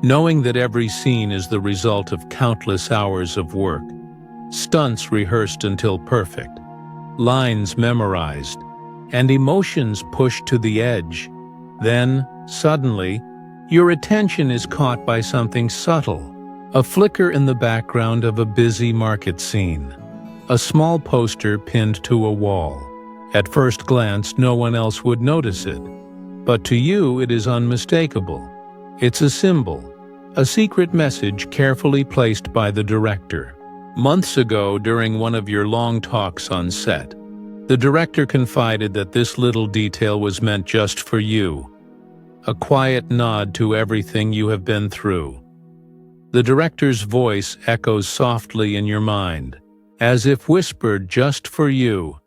knowing that every scene is the result of countless hours of work, stunts rehearsed until perfect, lines memorized, and emotions pushed to the edge. Then, suddenly, your attention is caught by something subtle, a flicker in the background of a busy market scene, a small poster pinned to a wall. At first glance, no one else would notice it, but to you it is unmistakable. It's a symbol, a secret message carefully placed by the director. Months ago, during one of your long talks on set, the director confided that this little detail was meant just for you, a quiet nod to everything you have been through. The director's voice echoes softly in your mind, as if whispered just for you.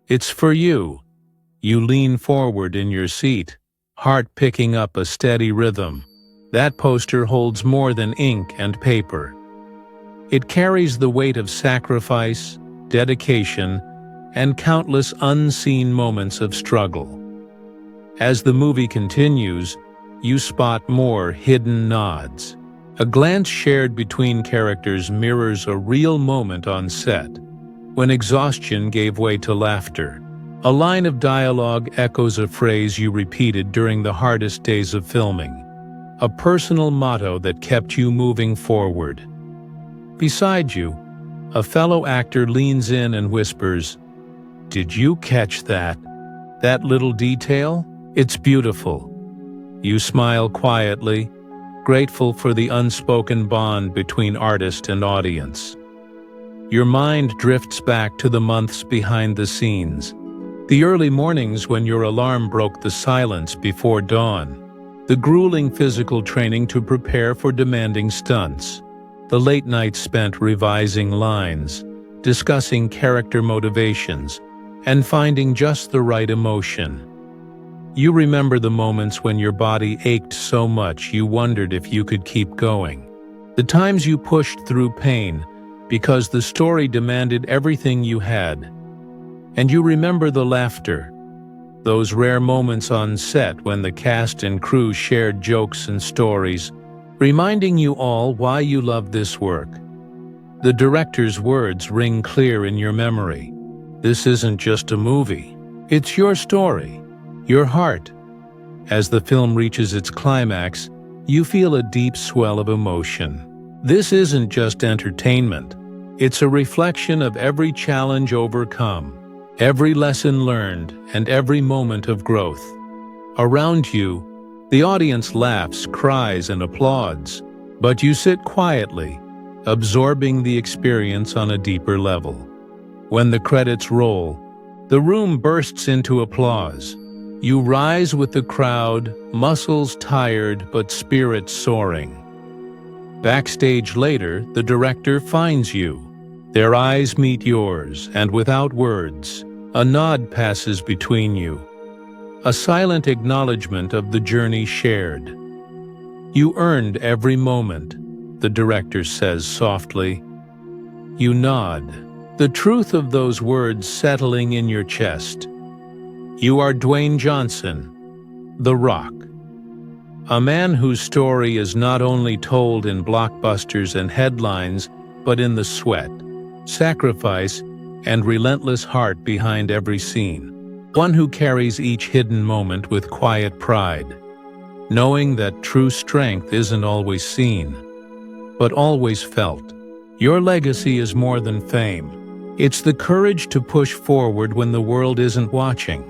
It's for you. You lean forward in your seat, heart picking up a steady rhythm. That poster holds more than ink and paper. It carries the weight of sacrifice, dedication, and countless unseen moments of struggle. As the movie continues, you spot more hidden nods. A glance shared between characters mirrors a real moment on set, when exhaustion gave way to laughter. A line of dialogue echoes a phrase you repeated during the hardest days of filming, a personal motto that kept you moving forward. Beside you, a fellow actor leans in and whispers, "Did you catch that? That little detail? It's beautiful." You smile quietly, grateful for the unspoken bond between artist and audience. Your mind drifts back to the months behind the scenes, the early mornings when your alarm broke the silence before dawn, the grueling physical training to prepare for demanding stunts, the late nights spent revising lines, discussing character motivations, and finding just the right emotion. You remember the moments when your body ached so much you wondered if you could keep going, the times you pushed through pain because the story demanded everything you had. And you remember the laughter, those rare moments on set when the cast and crew shared jokes and stories, reminding you all why you love this work. The director's words ring clear in your memory. This isn't just a movie. It's your story, your heart. As the film reaches its climax, you feel a deep swell of emotion. This isn't just entertainment. It's a reflection of every challenge overcome, every lesson learned, and every moment of growth. Around you, the audience laughs, cries, and applauds, but you sit quietly, absorbing the experience on a deeper level. When the credits roll, the room bursts into applause. You rise with the crowd, muscles tired but spirit soaring. Backstage later, the director finds you. Their eyes meet yours, and without words, a nod passes between you, a silent acknowledgement of the journey shared. "You earned every moment," the director says softly. You nod, the truth of those words settling in your chest. You are Dwayne Johnson, The Rock, a man whose story is not only told in blockbusters and headlines, but in the sweat, sacrifice, and relentless heart behind every scene. One who carries each hidden moment with quiet pride, knowing that true strength isn't always seen, but always felt. Your legacy is more than fame. It's the courage to push forward when the world isn't watching.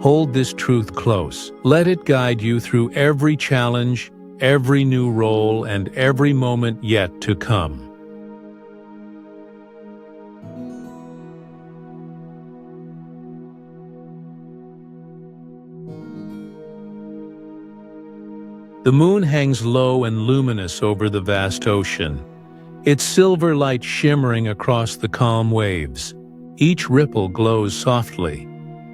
Hold this truth close. Let it guide you through every challenge, every new role, and every moment yet to come. The moon hangs low and luminous over the vast ocean, its silver light shimmering across the calm waves. Each ripple glows softly,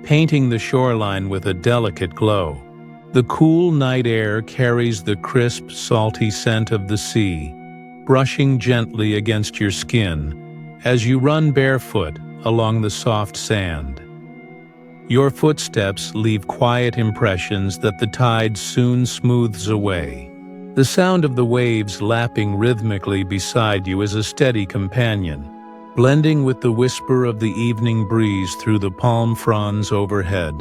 painting the shoreline with a delicate glow. The cool night air carries the crisp, salty scent of the sea, brushing gently against your skin as you run barefoot along the soft sand. Your footsteps leave quiet impressions that the tide soon smooths away. The sound of the waves lapping rhythmically beside you is a steady companion, blending with the whisper of the evening breeze through the palm fronds overhead.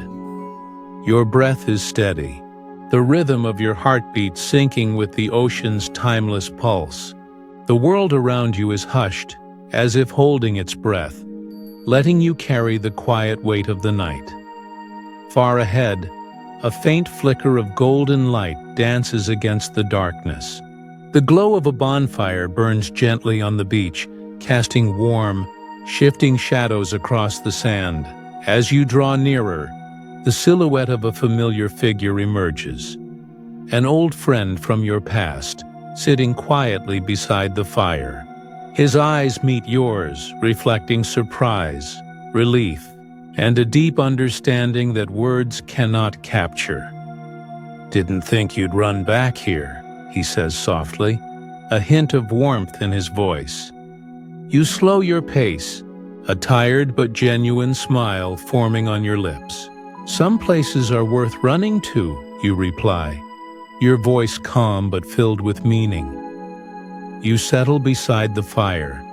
Your breath is steady, the rhythm of your heartbeat syncing with the ocean's timeless pulse. The world around you is hushed, as if holding its breath, letting you carry the quiet weight of the night. Far ahead, a faint flicker of golden light dances against the darkness. The glow of a bonfire burns gently on the beach, casting warm, shifting shadows across the sand. As you draw nearer, the silhouette of a familiar figure emerges. An old friend from your past, sitting quietly beside the fire. His eyes meet yours, reflecting surprise, relief, and a deep understanding that words cannot capture. "Didn't think you'd run back here," he says softly, a hint of warmth in his voice. You slow your pace, a tired but genuine smile forming on your lips. "Some places are worth running to," you reply, your voice calm but filled with meaning. You settle beside the fire,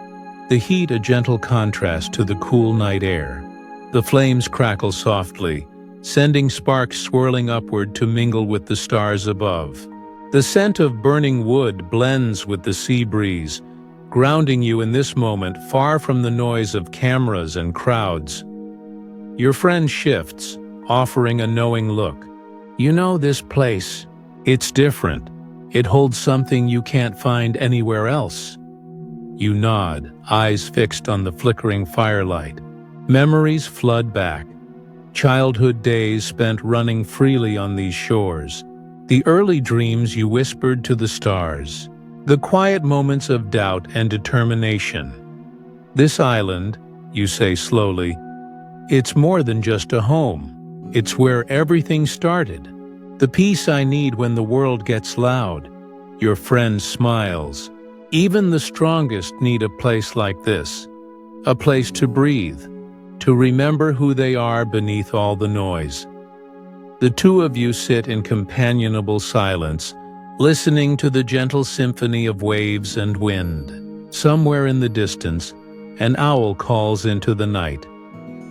the heat a gentle contrast to the cool night air. The flames crackle softly, sending sparks swirling upward to mingle with the stars above. The scent of burning wood blends with the sea breeze, grounding you in this moment far from the noise of cameras and crowds. Your friend shifts, offering a knowing look. "You know this place. It's different. It holds something you can't find anywhere else." You nod, eyes fixed on the flickering firelight. Memories flood back. Childhood days spent running freely on these shores. The early dreams you whispered to the stars. The quiet moments of doubt and determination. "This island," you say slowly, "it's more than just a home. It's where everything started. The peace I need when the world gets loud." Your friend smiles. "Even the strongest need a place like this. A place to breathe, to remember who they are beneath all the noise." The two of you sit in companionable silence, listening to the gentle symphony of waves and wind. Somewhere in the distance, an owl calls into the night,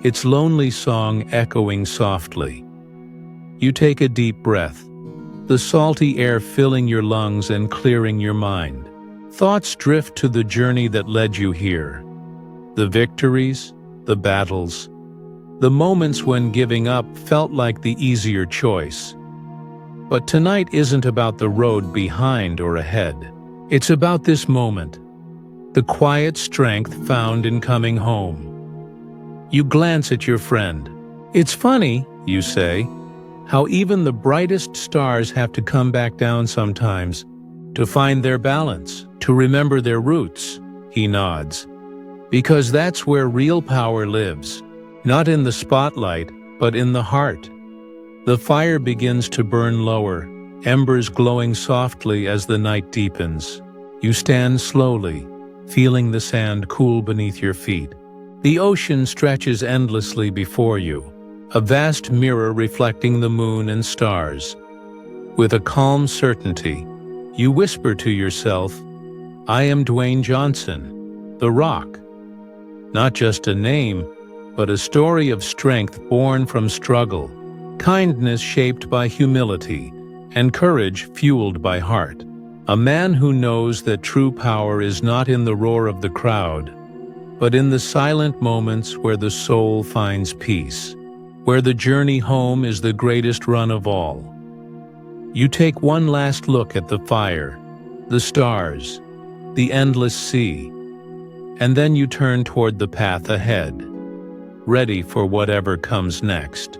its lonely song echoing softly. You take a deep breath, the salty air filling your lungs and clearing your mind. Thoughts drift to the journey that led you here. The victories, the battles, the moments when giving up felt like the easier choice. But tonight isn't about the road behind or ahead. It's about this moment, the quiet strength found in coming home. You glance at your friend. "It's funny," you say, "how even the brightest stars have to come back down sometimes to find their balance, to remember their roots." He nods. "Because that's where real power lives, not in the spotlight, but in the heart." The fire begins to burn lower, embers glowing softly as the night deepens. You stand slowly, feeling the sand cool beneath your feet. The ocean stretches endlessly before you, a vast mirror reflecting the moon and stars. With a calm certainty, you whisper to yourself, "I am Dwayne Johnson, the Rock." Not just a name, but a story of strength born from struggle, kindness shaped by humility, and courage fueled by heart. A man who knows that true power is not in the roar of the crowd, but in the silent moments where the soul finds peace, where the journey home is the greatest run of all. You take one last look at the fire, the stars, the endless sea, and then you turn toward the path ahead, ready for whatever comes next.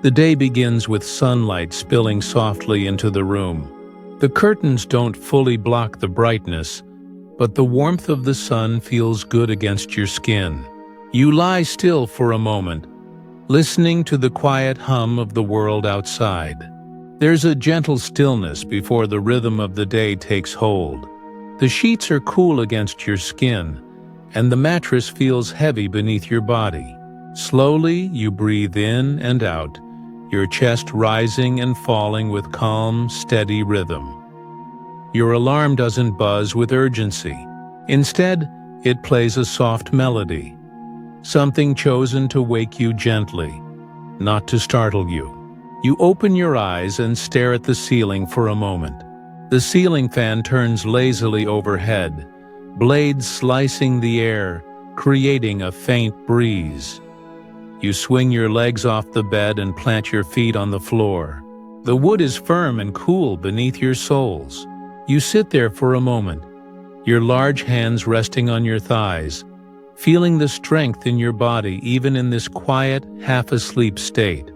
The day begins with sunlight spilling softly into the room. The curtains don't fully block the brightness, but the warmth of the sun feels good against your skin. You lie still for a moment, listening to the quiet hum of the world outside. There's a gentle stillness before the rhythm of the day takes hold. The sheets are cool against your skin, and the mattress feels heavy beneath your body. Slowly, you breathe in and out, your chest rising and falling with calm, steady rhythm. Your alarm doesn't buzz with urgency. Instead, it plays a soft melody, something chosen to wake you gently, not to startle you. You open your eyes and stare at the ceiling for a moment. The ceiling fan turns lazily overhead, blades slicing the air, creating a faint breeze. You swing your legs off the bed and plant your feet on the floor. The wood is firm and cool beneath your soles. You sit there for a moment, your large hands resting on your thighs, feeling the strength in your body even in this quiet, half-asleep state.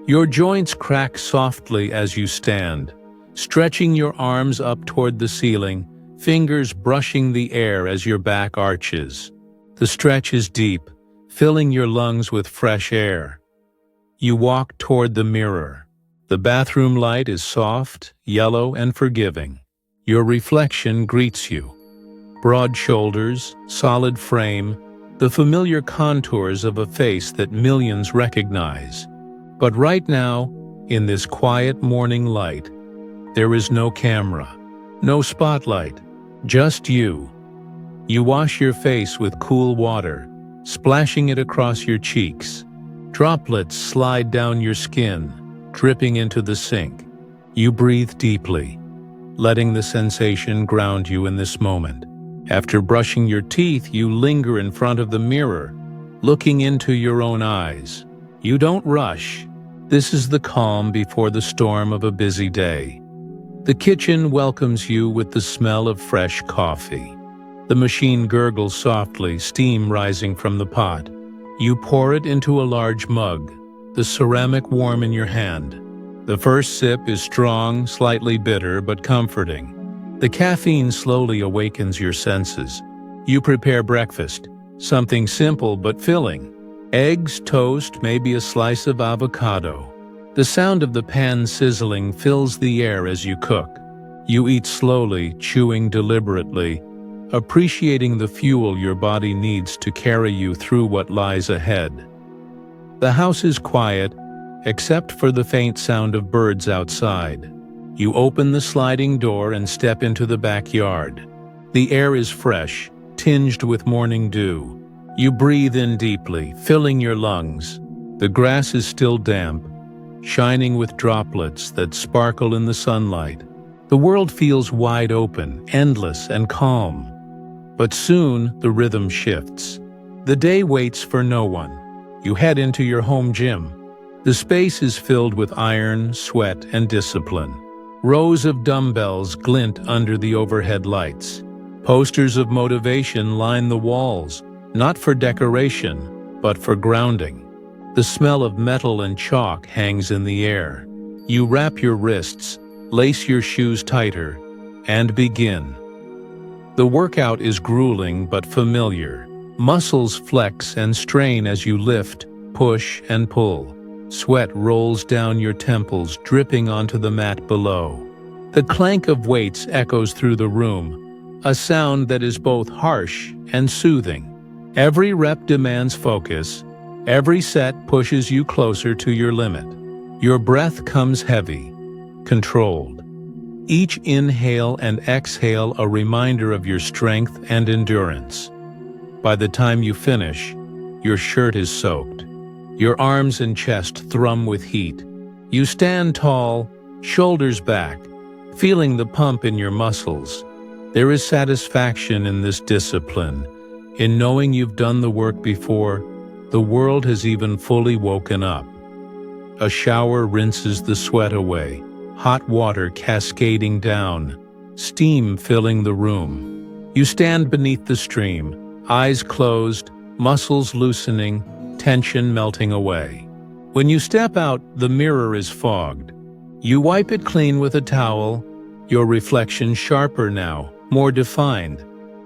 Your joints crack softly as you stand, stretching your arms up toward the ceiling, fingers brushing the air as your back arches. The stretch is deep, filling your lungs with fresh air. You walk toward the mirror. The bathroom light is soft, yellow, and forgiving. Your reflection greets you. Broad shoulders, solid frame, the familiar contours of a face that millions recognize. But right now, in this quiet morning light, there is no camera, no spotlight, just you. You wash your face with cool water, splashing it across your cheeks. Droplets slide down your skin, dripping into the sink. You breathe deeply, letting the sensation ground you in this moment. After brushing your teeth, you linger in front of the mirror, looking into your own eyes. You don't rush. This is the calm before the storm of a busy day. The kitchen welcomes you with the smell of fresh coffee. The machine gurgles softly, steam rising from the pot. You pour it into a large mug, the ceramic warm in your hand. The first sip is strong, slightly bitter, but comforting. The caffeine slowly awakens your senses. You prepare breakfast, something simple but filling. Eggs, toast, maybe a slice of avocado. The sound of the pan sizzling fills the air as you cook. You eat slowly, chewing deliberately, appreciating the fuel your body needs to carry you through what lies ahead. The house is quiet, except for the faint sound of birds outside. You open the sliding door and step into the backyard. The air is fresh, tinged with morning dew. You breathe in deeply, filling your lungs. The grass is still damp, shining with droplets that sparkle in the sunlight. The world feels wide open, endless, and calm. But soon, the rhythm shifts. The day waits for no one. You head into your home gym. The space is filled with iron, sweat, and discipline. Rows of dumbbells glint under the overhead lights. Posters of motivation line the walls, not for decoration, but for grounding. The smell of metal and chalk hangs in the air. You wrap your wrists, lace your shoes tighter, and begin. The workout is grueling but familiar. Muscles flex and strain as you lift, push, and pull. Sweat rolls down your temples, dripping onto the mat below. The clank of weights echoes through the room, a sound that is both harsh and soothing. Every rep demands focus. Every set pushes you closer to your limit. Your breath comes heavy, controlled. Each inhale and exhale a reminder of your strength and endurance. By the time you finish, your shirt is soaked. Your arms and chest thrum with heat. You stand tall, shoulders back, feeling the pump in your muscles. There is satisfaction in this discipline, in knowing you've done the work before the world has even fully woken up. A shower rinses the sweat away, hot water cascading down, steam filling the room. You stand beneath the stream, eyes closed, muscles loosening, tension melting away. When you step out, the mirror is fogged. You wipe it clean with a towel, your reflection sharper now, more defined.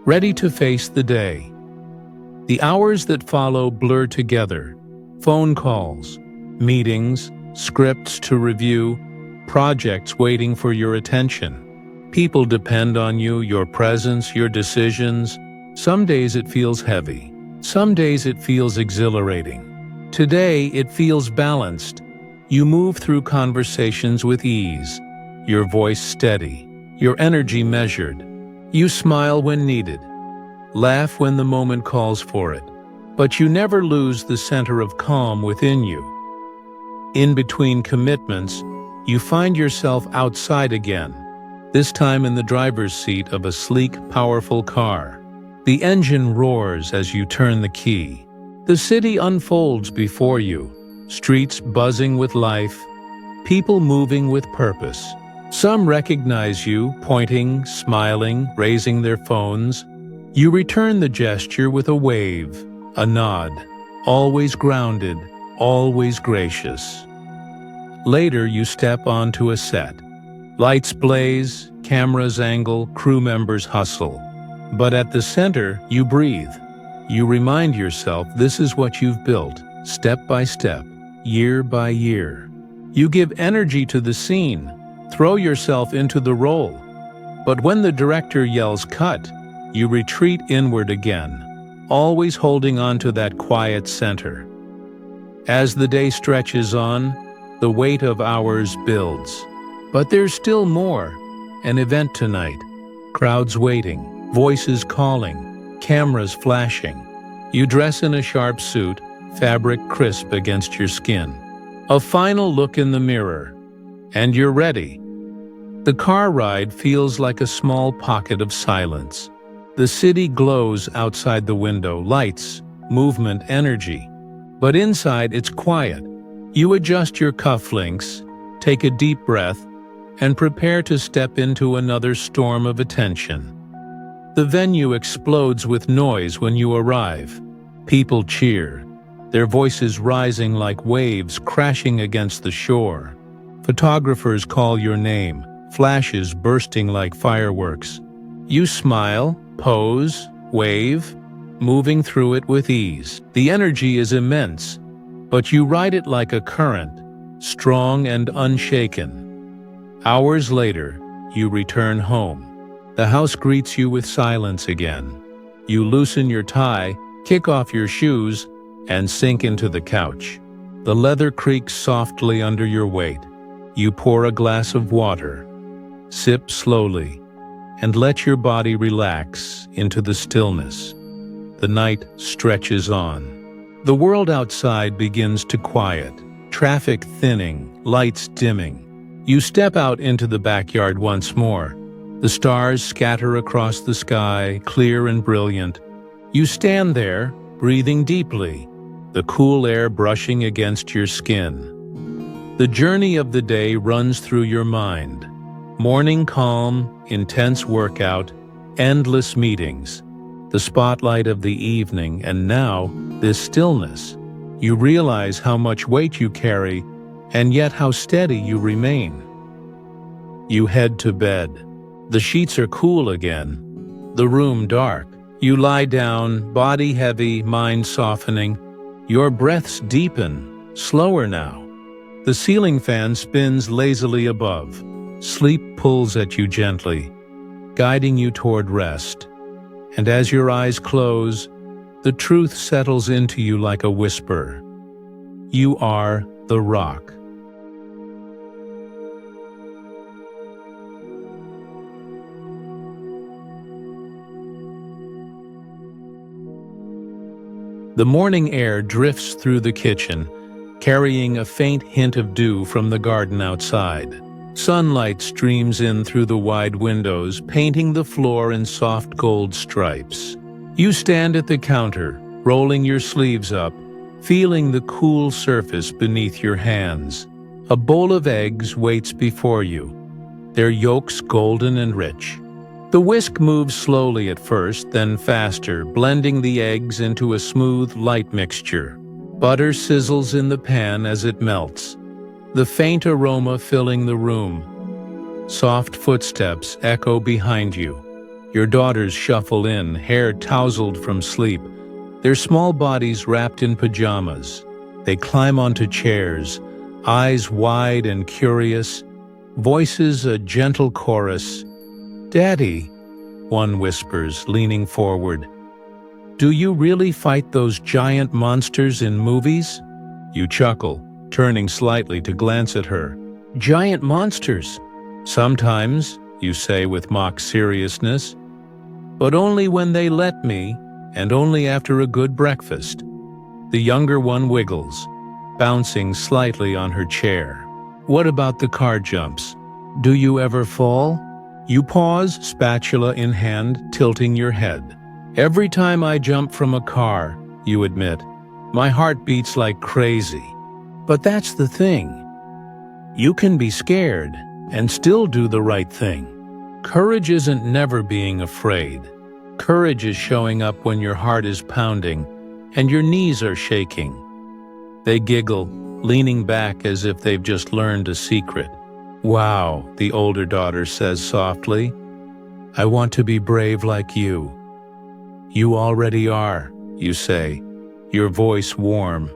ready to face the day. The hours that follow blur together. Phone calls, meetings, scripts to review, projects waiting for your attention. People depend on you, your presence, your decisions. Some days it feels heavy. Some days it feels exhilarating. Today it feels balanced. You move through conversations with ease, your voice steady, your energy measured. You smile when needed, laugh when the moment calls for it, but you never lose the center of calm within you. In between commitments, you find yourself outside again, this time in the driver's seat of a sleek, powerful car. The engine roars as you turn the key. The city unfolds before you, streets buzzing with life, people moving with purpose. Some recognize you, pointing, smiling, raising their phones. You return the gesture with a wave, a nod, always grounded, always gracious. Later, you step onto a set. Lights blaze, cameras angle, crew members hustle. But at the center, you breathe. You remind yourself this is what you've built, step by step, year by year. You give energy to the scene, throw yourself into the role. But when the director yells cut, you retreat inward again, always holding on to that quiet center. As the day stretches on, the weight of hours builds. But there's still more. An event tonight. Crowds waiting, voices calling, cameras flashing. You dress in a sharp suit, fabric crisp against your skin. A final look in the mirror, and you're ready. The car ride feels like a small pocket of silence. The city glows outside the window, lights, movement, energy. But inside it's quiet. You adjust your cufflinks, take a deep breath, and prepare to step into another storm of attention. The venue explodes with noise when you arrive. People cheer, their voices rising like waves crashing against the shore. Photographers call your name, flashes bursting like fireworks. You smile, pose, wave, moving through it with ease. The energy is immense, but you ride it like a current, strong and unshaken. Hours later, you return home. The house greets you with silence again. You loosen your tie, kick off your shoes, and sink into the couch. The leather creaks softly under your weight. You pour a glass of water, sip slowly, and let your body relax into the stillness. The night stretches on. The world outside begins to quiet, traffic thinning, lights dimming. You step out into the backyard once more. The stars scatter across the sky, clear and brilliant. You stand there, breathing deeply, the cool air brushing against your skin. The journey of the day runs through your mind. Morning calm, intense workout, endless meetings. The spotlight of the evening, and now, this stillness. You realize how much weight you carry, and yet how steady you remain. You head to bed. The sheets are cool again, the room dark. You lie down, body heavy, mind softening. Your breaths deepen, slower now. The ceiling fan spins lazily above. Sleep pulls at you gently, guiding you toward rest. And as your eyes close, the truth settles into you like a whisper. You are the rock. The morning air drifts through the kitchen, carrying a faint hint of dew from the garden outside. Sunlight streams in through the wide windows, painting the floor in soft gold stripes. You stand at the counter, rolling your sleeves up, feeling the cool surface beneath your hands. A bowl of eggs waits before you, their yolks golden and rich. The whisk moves slowly at first, then faster, blending the eggs into a smooth, light mixture. Butter sizzles in the pan as it melts, the faint aroma filling the room. Soft footsteps echo behind you. Your daughters shuffle in, hair tousled from sleep, their small bodies wrapped in pajamas. They climb onto chairs, eyes wide and curious, voices a gentle chorus. "Daddy," one whispers, leaning forward, "do you really fight those giant monsters in movies?" You chuckle, turning slightly to glance at her. "Giant monsters?" "Sometimes," you say with mock seriousness, "but only when they let me, and only after a good breakfast." The younger one wiggles, bouncing slightly on her chair. "What about the car jumps? Do you ever fall?" You pause, spatula in hand, tilting your head. "Every time I jump from a car," you admit, "my heart beats like crazy." But that's the thing. You can be scared and still do the right thing. Courage isn't never being afraid. Courage is showing up when your heart is pounding and your knees are shaking. They giggle, leaning back as if they've just learned a secret. "Wow," the older daughter says softly. "I want to be brave like you." "You already are," you say, your voice warm.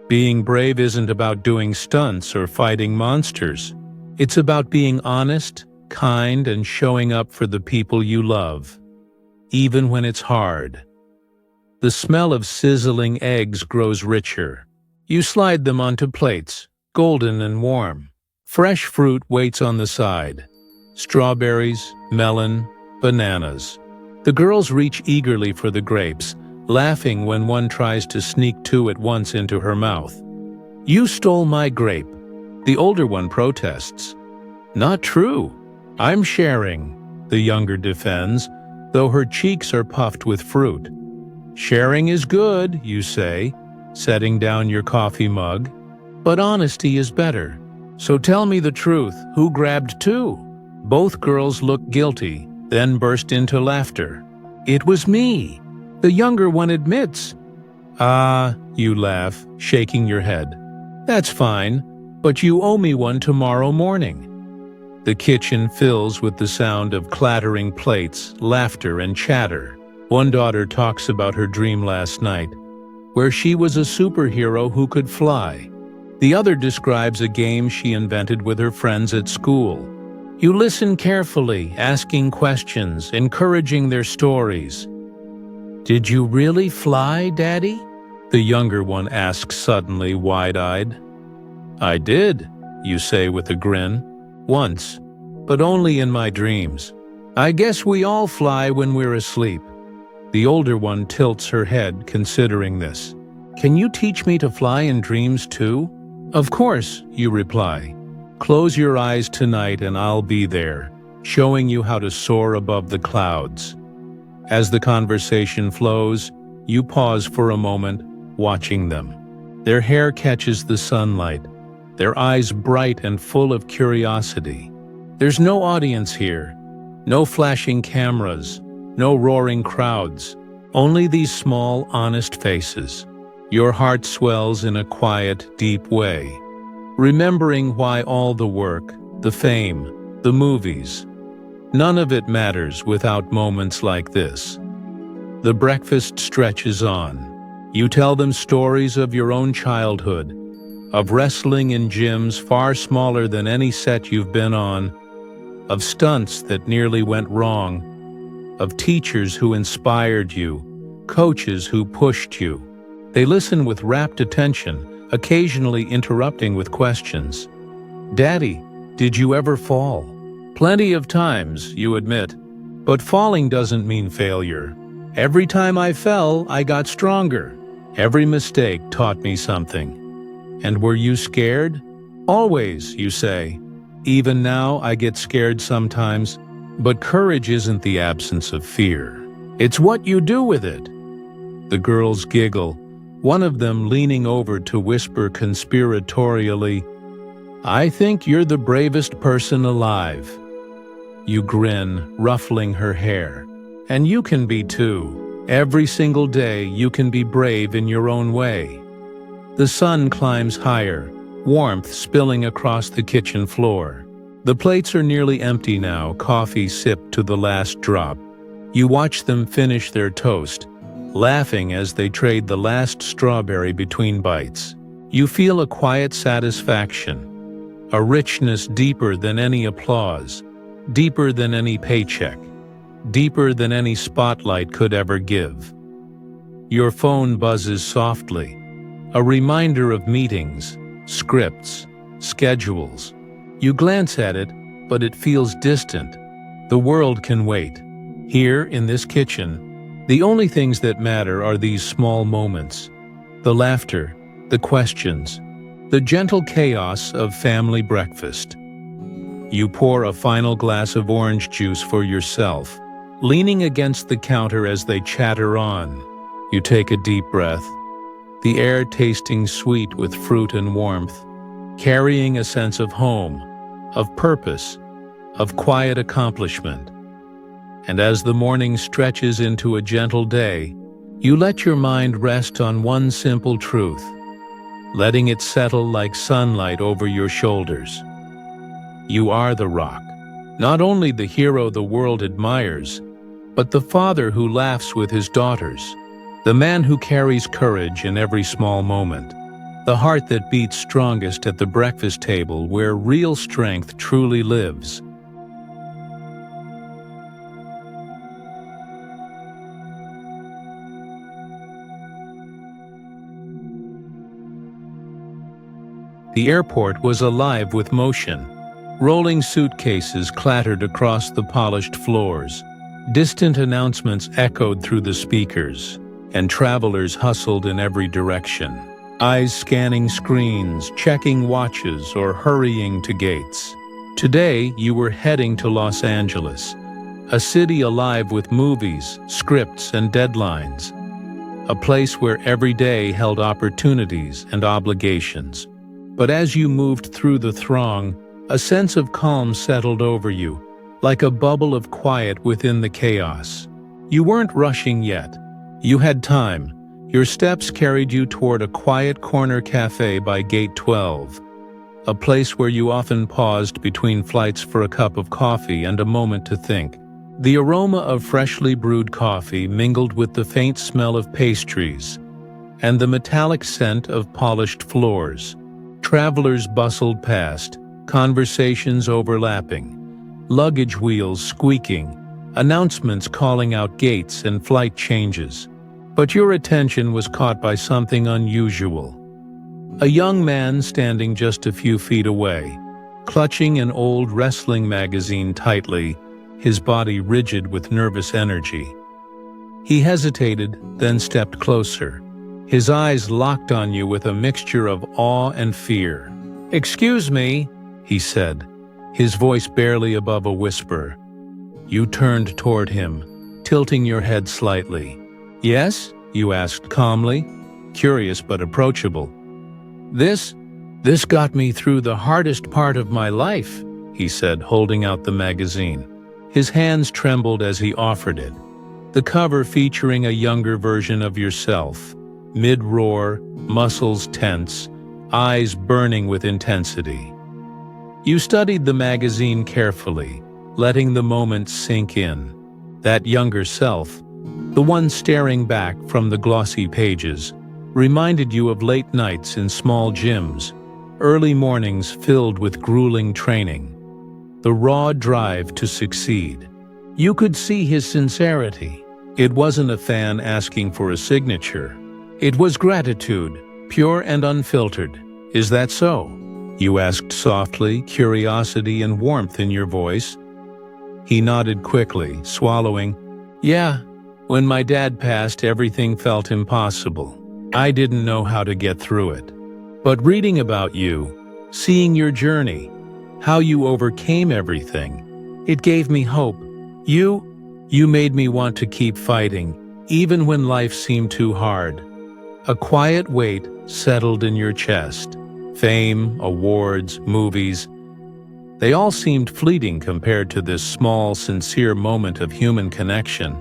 Being brave isn't about doing stunts or fighting monsters. It's about being honest, kind, and showing up for the people you love, even when it's hard. The smell of sizzling eggs grows richer. You slide them onto plates, golden and warm. Fresh fruit waits on the side. Strawberries, melon, bananas. The girls reach eagerly for the grapes, laughing when one tries to sneak two at once into her mouth. "You stole my grape," the older one protests. "Not true. I'm sharing," the younger defends, though her cheeks are puffed with fruit. "Sharing is good," you say, setting down your coffee mug. "But honesty is better. So tell me the truth, who grabbed two?" Both girls look guilty, then burst into laughter. "It was me," the younger one admits. "Ah," you laugh, shaking your head. "That's fine, but you owe me one tomorrow morning." The kitchen fills with the sound of clattering plates, laughter, and chatter. One daughter talks about her dream last night, where she was a superhero who could fly. The other describes a game she invented with her friends at school. You listen carefully, asking questions, encouraging their stories. "Did you really fly, Daddy?" the younger one asks suddenly, wide-eyed. "I did," you say with a grin. "Once, but only in my dreams. I guess we all fly when we're asleep." The older one tilts her head, considering this. "Can you teach me to fly in dreams too?" "Of course," you reply. "Close your eyes tonight and I'll be there, showing you how to soar above the clouds." As the conversation flows, you pause for a moment, watching them. Their hair catches the sunlight, their eyes bright and full of curiosity. There's no audience here, no flashing cameras, no roaring crowds, only these small, honest faces. Your heart swells in a quiet, deep way, remembering why all the work, the fame, the movies, none of it matters without moments like this. The breakfast stretches on. You tell them stories of your own childhood, of wrestling in gyms far smaller than any set you've been on, of stunts that nearly went wrong, of teachers who inspired you, coaches who pushed you. They listen with rapt attention, occasionally interrupting with questions. "Daddy, did you ever fall?" "Plenty of times," you admit, "but falling doesn't mean failure. Every time I fell, I got stronger. Every mistake taught me something." "And were you scared?" "Always," you say. "Even now, I get scared sometimes." But courage isn't the absence of fear. It's what you do with it. The girls giggle, one of them leaning over to whisper conspiratorially, "I think you're the bravest person alive." You grin, ruffling her hair. "And you can be too. Every single day you can be brave in your own way." The sun climbs higher, warmth spilling across the kitchen floor. The plates are nearly empty now, coffee sipped to the last drop. You watch them finish their toast, laughing as they trade the last strawberry between bites. You feel a quiet satisfaction, a richness deeper than any applause, deeper than any paycheck, deeper than any spotlight could ever give. Your phone buzzes softly, a reminder of meetings, scripts, schedules. You glance at it, but it feels distant. The world can wait. Here, in this kitchen, the only things that matter are these small moments. The laughter, the questions, the gentle chaos of family breakfast. You pour a final glass of orange juice for yourself, leaning against the counter as they chatter on. You take a deep breath, the air tasting sweet with fruit and warmth, carrying a sense of home, of purpose, of quiet accomplishment. And as the morning stretches into a gentle day, you let your mind rest on one simple truth, letting it settle like sunlight over your shoulders. You are the rock, not only the hero the world admires, but the father who laughs with his daughters, the man who carries courage in every small moment, the heart that beats strongest at the breakfast table where real strength truly lives. The airport was alive with motion. Rolling suitcases clattered across the polished floors. Distant announcements echoed through the speakers, and travelers hustled in every direction, eyes scanning screens, checking watches, or hurrying to gates. Today, you were heading to Los Angeles, a city alive with movies, scripts, and deadlines, a place where every day held opportunities and obligations. But as you moved through the throng, a sense of calm settled over you, like a bubble of quiet within the chaos. You weren't rushing yet. You had time. Your steps carried you toward a quiet corner cafe by Gate 12, a place where you often paused between flights for a cup of coffee and a moment to think. The aroma of freshly brewed coffee mingled with the faint smell of pastries and the metallic scent of polished floors. Travelers bustled past, conversations overlapping, luggage wheels squeaking, announcements calling out gates and flight changes. But your attention was caught by something unusual. A young man standing just a few feet away, clutching an old wrestling magazine tightly, his body rigid with nervous energy. He hesitated, then stepped closer, his eyes locked on you with a mixture of awe and fear. "Excuse me," he said, his voice barely above a whisper. You turned toward him, tilting your head slightly. "Yes?" you asked calmly, curious but approachable. This got me through the hardest part of my life," he said, holding out the magazine. His hands trembled as he offered it, the cover featuring a younger version of yourself, mid-roar, muscles tense, eyes burning with intensity. You studied the magazine carefully, letting the moment sink in. That younger self, the one staring back from the glossy pages, reminded you of late nights in small gyms, early mornings filled with grueling training, the raw drive to succeed. You could see his sincerity. It wasn't a fan asking for a signature. It was gratitude, pure and unfiltered. "Is that so?" you asked softly, curiosity and warmth in your voice. He nodded quickly, swallowing. "Yeah, when my dad passed, everything felt impossible. I didn't know how to get through it. But reading about you, seeing your journey, how you overcame everything, it gave me hope. You made me want to keep fighting, even when life seemed too hard." A quiet weight settled in your chest. Fame, awards, movies, they all seemed fleeting compared to this small, sincere moment of human connection.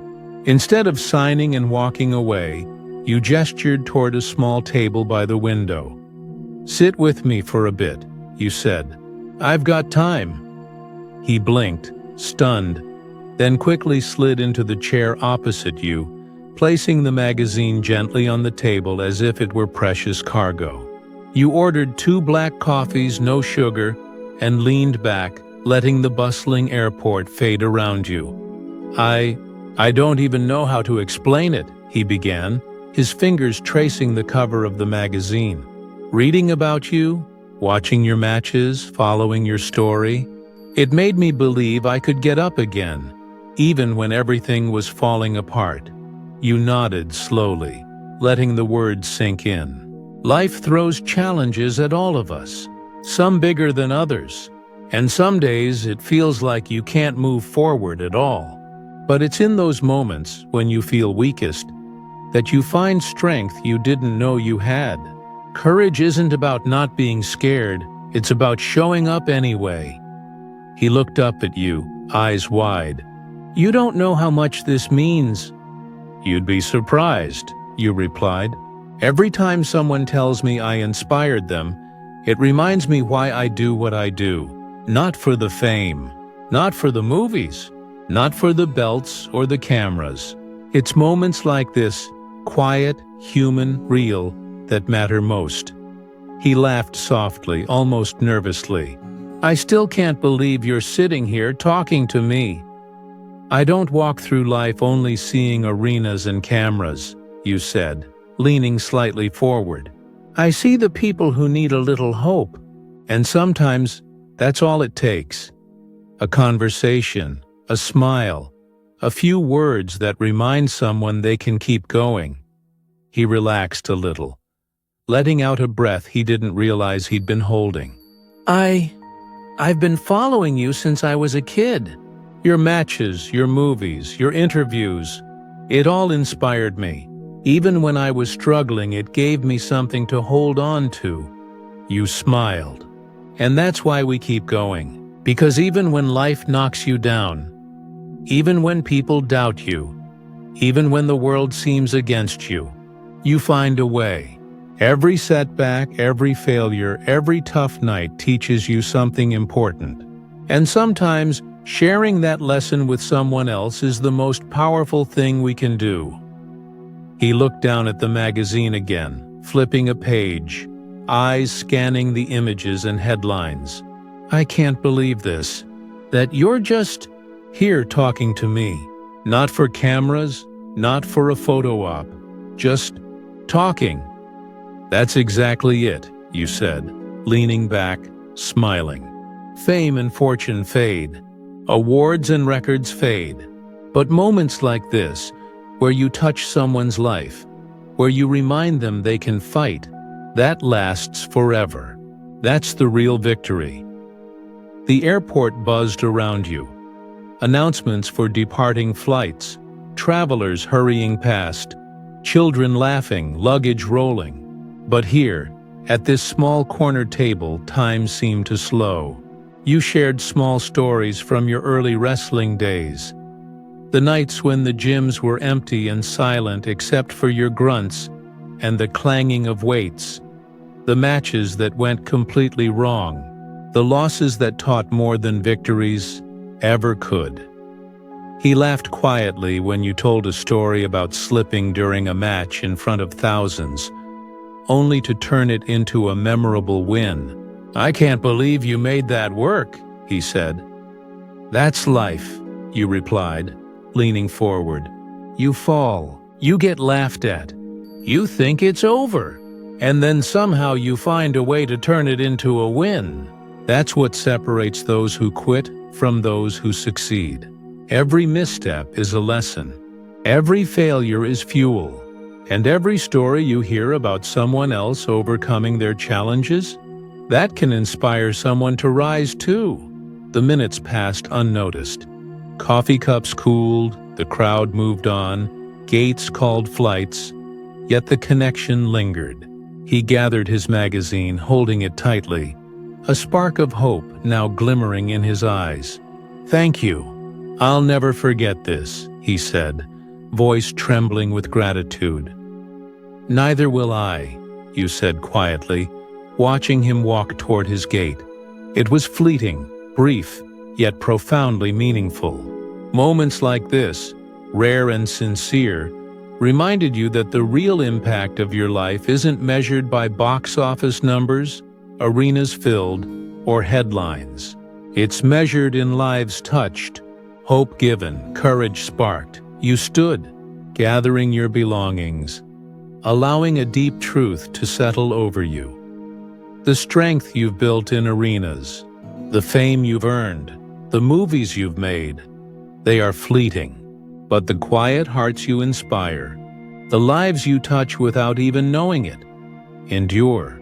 Instead of signing and walking away, you gestured toward a small table by the window. "Sit with me for a bit," you said. "I've got time." He blinked, stunned, then quickly slid into the chair opposite you, placing the magazine gently on the table as if it were precious cargo. You ordered 2 black coffees, no sugar, and leaned back, letting the bustling airport fade around you. I don't even know how to explain it," he began, his fingers tracing the cover of the magazine. "Reading about you, watching your matches, following your story, it made me believe I could get up again, even when everything was falling apart." You nodded slowly, letting the words sink in. "Life throws challenges at all of us, some bigger than others, and some days it feels like you can't move forward at all. But it's in those moments, when you feel weakest, that you find strength you didn't know you had. Courage isn't about not being scared, it's about showing up anyway." He looked up at you, eyes wide. "You don't know how much this means." "You'd be surprised," you replied. "Every time someone tells me I inspired them, it reminds me why I do what I do. Not for the fame, not for the movies, not for the belts or the cameras. It's moments like this, quiet, human, real, that matter most." He laughed softly, almost nervously. "I still can't believe you're sitting here talking to me." "I don't walk through life only seeing arenas and cameras," you said, leaning slightly forward. "I see the people who need a little hope, and sometimes that's all it takes. A conversation, a smile, a few words that remind someone they can keep going." He relaxed a little, letting out a breath he didn't realize he'd been holding. I've been following you since I was a kid. Your matches, your movies, your interviews, it all inspired me. Even when I was struggling, it gave me something to hold on to." You smiled. "And that's why we keep going. Because even when life knocks you down, even when people doubt you, even when the world seems against you, you find a way. Every setback, every failure, every tough night teaches you something important. And sometimes, sharing that lesson with someone else is the most powerful thing we can do." He looked down at the magazine again, flipping a page, eyes scanning the images and headlines. "I can't believe this. That you're just here talking to me. Not for cameras, not for a photo op. Just talking." "That's exactly it," you said, leaning back, smiling. "Fame and fortune fade. Awards and records fade. But moments like this, where you touch someone's life, where you remind them they can fight, that lasts forever. That's the real victory." The airport buzzed around you. Announcements for departing flights, travelers hurrying past, children laughing, luggage rolling. But here, at this small corner table, time seemed to slow. You shared small stories from your early wrestling days. The nights when the gyms were empty and silent except for your grunts and the clanging of weights. The matches that went completely wrong. The losses that taught more than victories ever could. He laughed quietly when you told a story about slipping during a match in front of thousands, only to turn it into a memorable win. "I can't believe you made that work," he said. "That's life," you replied, leaning forward. "You fall, you get laughed at, you think it's over, and then somehow you find a way to turn it into a win. That's what separates those who quit from those who succeed. Every misstep is a lesson. Every failure is fuel. And every story you hear about someone else overcoming their challenges, that can inspire someone to rise too." The minutes passed unnoticed. Coffee cups cooled, the crowd moved on, gates called flights, yet the connection lingered. He gathered his magazine, holding it tightly, a spark of hope now glimmering in his eyes. "Thank you. I'll never forget this," he said, voice trembling with gratitude. "Neither will I," you said quietly, watching him walk toward his gate. It was fleeting, brief, yet profoundly meaningful. Moments like this, rare and sincere, reminded you that the real impact of your life isn't measured by box office numbers, arenas filled, or headlines. It's measured in lives touched, hope given, courage sparked. You stood, gathering your belongings, allowing a deep truth to settle over you. The strength you've built in arenas, the fame you've earned, the movies you've made, they are fleeting. But the quiet hearts you inspire, the lives you touch without even knowing it, endure.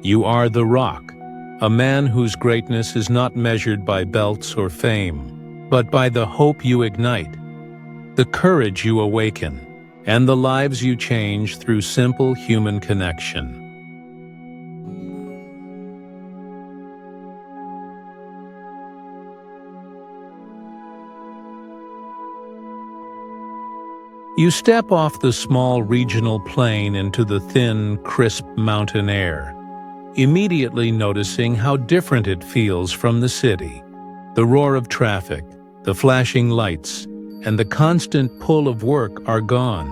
You are the Rock, a man whose greatness is not measured by belts or fame, but by the hope you ignite, the courage you awaken, and the lives you change through simple human connection. You step off the small regional plane into the thin, crisp mountain air, immediately noticing how different it feels from the city. The roar of traffic, the flashing lights, and the constant pull of work are gone,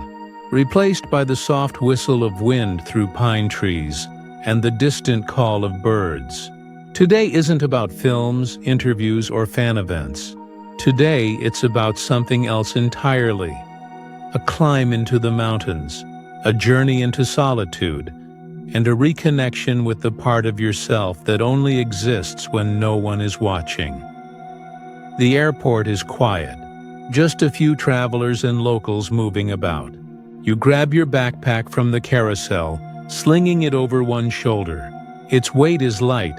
replaced by the soft whistle of wind through pine trees and the distant call of birds. Today isn't about films, interviews, or fan events. Today it's about something else entirely. A climb into the mountains, a journey into solitude, and a reconnection with the part of yourself that only exists when no one is watching. The airport is quiet, just a few travelers and locals moving about. You grab your backpack from the carousel, slinging it over one shoulder. Its weight is light,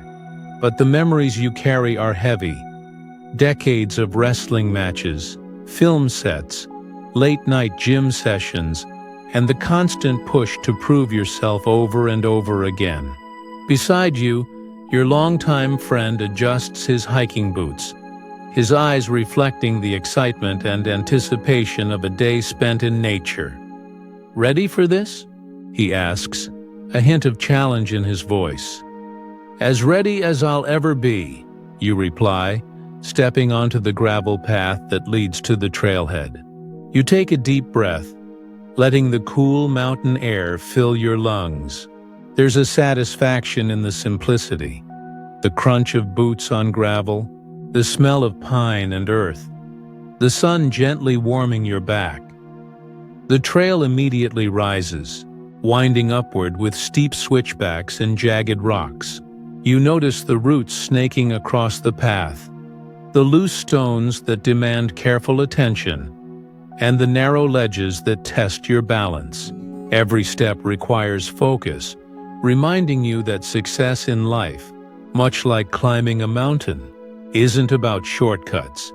but the memories you carry are heavy. Decades of wrestling matches, film sets, late-night gym sessions, and the constant push to prove yourself over and over again. Beside you, your longtime friend adjusts his hiking boots, his eyes reflecting the excitement and anticipation of a day spent in nature. "Ready for this?" he asks, a hint of challenge in his voice. "As ready as I'll ever be," you reply, stepping onto the gravel path that leads to the trailhead. You take a deep breath, letting the cool mountain air fill your lungs. There's a satisfaction in the simplicity, the crunch of boots on gravel, the smell of pine and earth, the sun gently warming your back. The trail immediately rises, winding upward with steep switchbacks and jagged rocks. You notice the roots snaking across the path, the loose stones that demand careful attention, and the narrow ledges that test your balance. Every step requires focus, reminding you that success in life, much like climbing a mountain, isn't about shortcuts.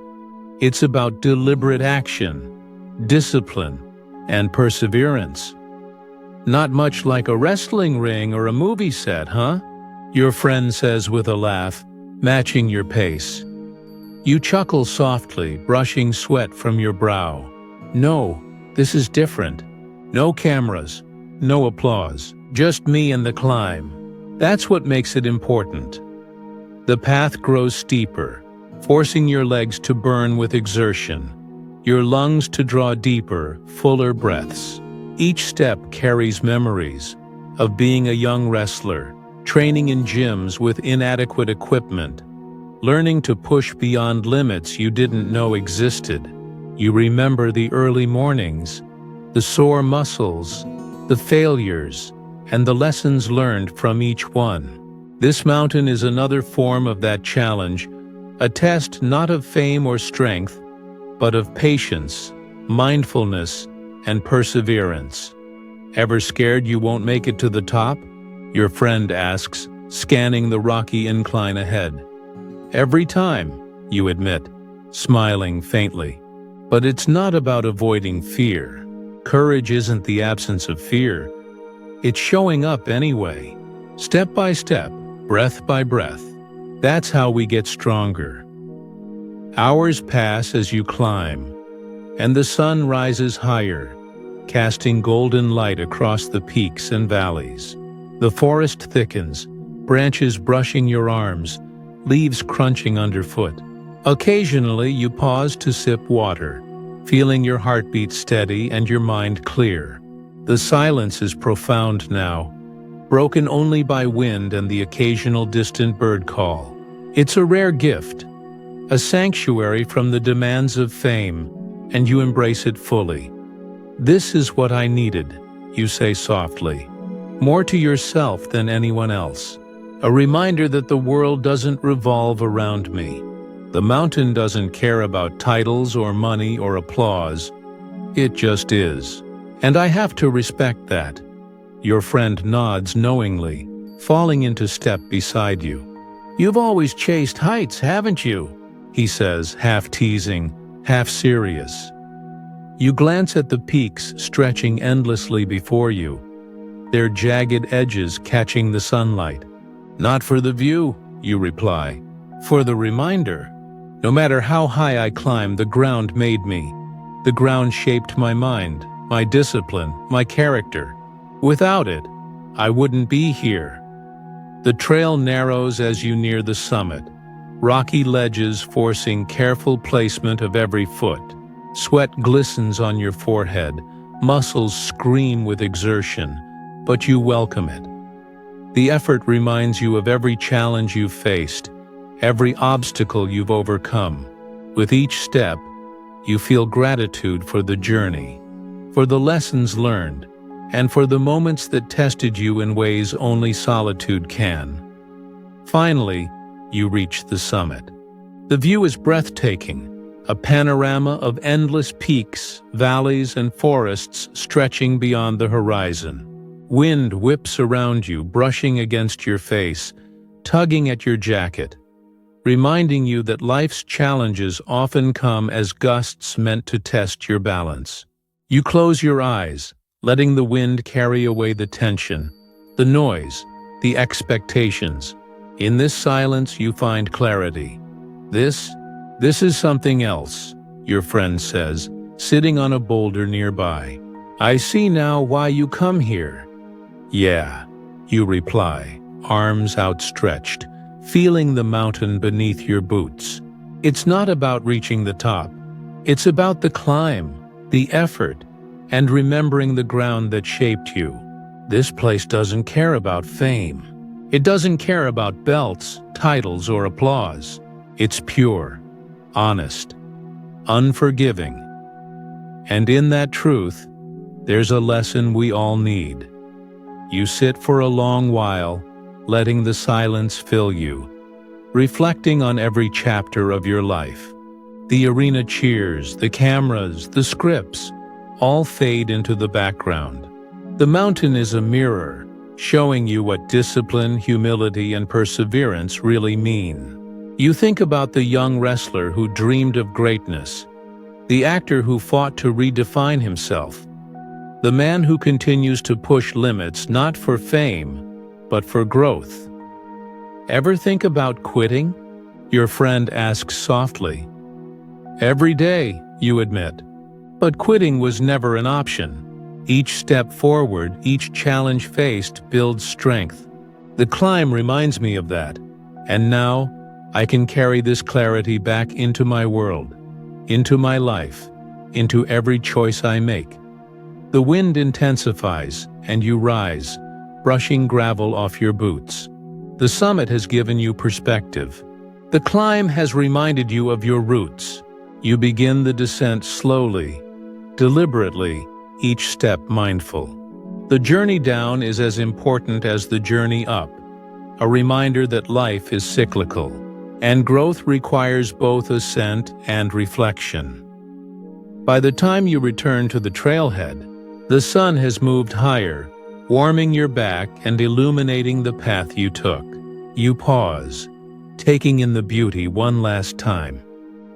It's about deliberate action, discipline, and perseverance. "Not much like a wrestling ring or a movie set, huh?" your friend says with a laugh, matching your pace. You chuckle softly, brushing sweat from your brow. "No, this is different. No cameras, no applause, just me and the climb. That's what makes it important." The path grows steeper, forcing your legs to burn with exertion, your lungs to draw deeper, fuller breaths. Each step carries memories of being a young wrestler, training in gyms with inadequate equipment, learning to push beyond limits you didn't know existed. You remember the early mornings, the sore muscles, the failures, and the lessons learned from each one. This mountain is another form of that challenge, a test not of fame or strength, but of patience, mindfulness, and perseverance. "Ever scared you won't make it to the top?" your friend asks, scanning the rocky incline ahead. "Every time," you admit, smiling faintly. But it's not about avoiding fear. Courage isn't the absence of fear. It's showing up anyway, step by step, breath by breath. That's how we get stronger. Hours pass as you climb, and the sun rises higher, casting golden light across the peaks and valleys. The forest thickens, branches brushing your arms, leaves crunching underfoot. Occasionally, you pause to sip water, feeling your heartbeat steady and your mind clear. The silence is profound now, broken only by wind and the occasional distant bird call. It's a rare gift, a sanctuary from the demands of fame, and you embrace it fully. "This is what I needed," you say softly, more to yourself than anyone else. A reminder that the world doesn't revolve around me. The mountain doesn't care about titles or money or applause. It just is. And I have to respect that. Your friend nods knowingly, falling into step beside you. "You've always chased heights, haven't you?" he says, half teasing, half serious. You glance at the peaks stretching endlessly before you, their jagged edges catching the sunlight. "Not for the view," you reply, "for the reminder. No matter how high I climb, the ground made me. The ground shaped my mind, my discipline, my character. Without it, I wouldn't be here." The trail narrows as you near the summit, rocky ledges forcing careful placement of every foot. Sweat glistens on your forehead, muscles scream with exertion, but you welcome it. The effort reminds you of every challenge you've faced, every obstacle you've overcome. With each step, you feel gratitude for the journey, for the lessons learned, and for the moments that tested you in ways only solitude can. Finally, you reach the summit. The view is breathtaking, a panorama of endless peaks, valleys, and forests stretching beyond the horizon. Wind whips around you, brushing against your face, tugging at your jacket, reminding you that life's challenges often come as gusts meant to test your balance. You close your eyes, letting the wind carry away the tension, the noise, the expectations. In this silence, you find clarity. This is something else," your friend says, sitting on a boulder nearby. "I see now why you come here." "Yeah," you reply, arms outstretched, feeling the mountain beneath your boots. It's not about reaching the top. It's about the climb, the effort, and remembering the ground that shaped you. This place doesn't care about fame. It doesn't care about belts, titles, or applause. It's pure, honest, unforgiving. And in that truth, there's a lesson we all need. You sit for a long while, letting the silence fill you, reflecting on every chapter of your life. The arena cheers, the cameras, the scripts, all fade into the background. The mountain is a mirror, showing you what discipline, humility, and perseverance really mean. You think about the young wrestler who dreamed of greatness, the actor who fought to redefine himself, the man who continues to push limits not for fame, but for growth. Ever think about quitting? Your friend asks softly. Every day, you admit. But quitting was never an option. Each step forward, each challenge faced builds strength. The climb reminds me of that, and now I can carry this clarity back into my world, into my life, into every choice I make. The wind intensifies, and you rise, brushing gravel off your boots. The summit has given you perspective. The climb has reminded you of your roots. You begin the descent slowly, deliberately, each step mindful. The journey down is as important as the journey up, a reminder that life is cyclical, and growth requires both ascent and reflection. By the time you return to the trailhead, the sun has moved higher, warming your back and illuminating the path you took. You pause, taking in the beauty one last time.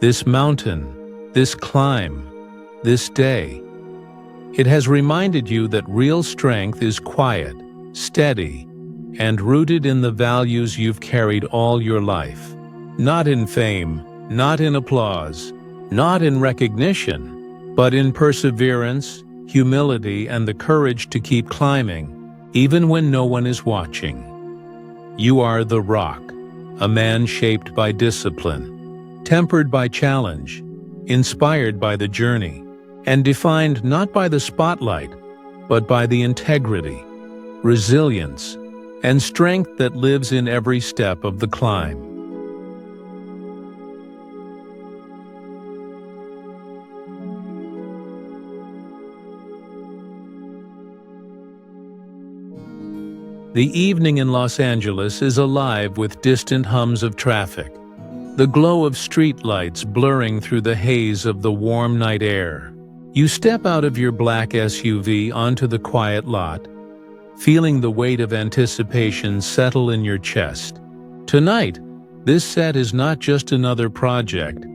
This mountain, this climb, this day. It has reminded you that real strength is quiet, steady, and rooted in the values you've carried all your life. Not in fame, not in applause, not in recognition, but in perseverance, humility, and the courage to keep climbing, even when no one is watching. You are the rock, a man shaped by discipline, tempered by challenge, inspired by the journey, and defined not by the spotlight, but by the integrity, resilience, and strength that lives in every step of the climb. The evening in Los Angeles is alive with distant hums of traffic, the glow of streetlights blurring through the haze of the warm night air. You step out of your black SUV onto the quiet lot, feeling the weight of anticipation settle in your chest. Tonight, this set is not just another project.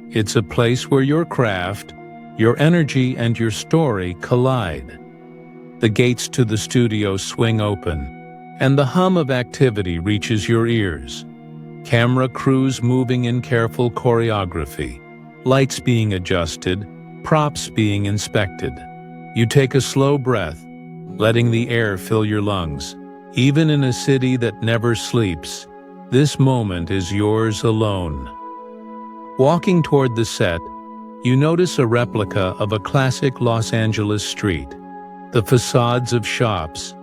It's a place where your craft, your energy, and your story collide. The gates to the studio swing open, and the hum of activity reaches your ears. Camera crews moving in careful choreography, lights being adjusted, props being inspected. You take a slow breath, letting the air fill your lungs. Even in a city that never sleeps, this moment is yours alone. Walking toward the set, you notice a replica of a classic Los Angeles street. The facades of shops,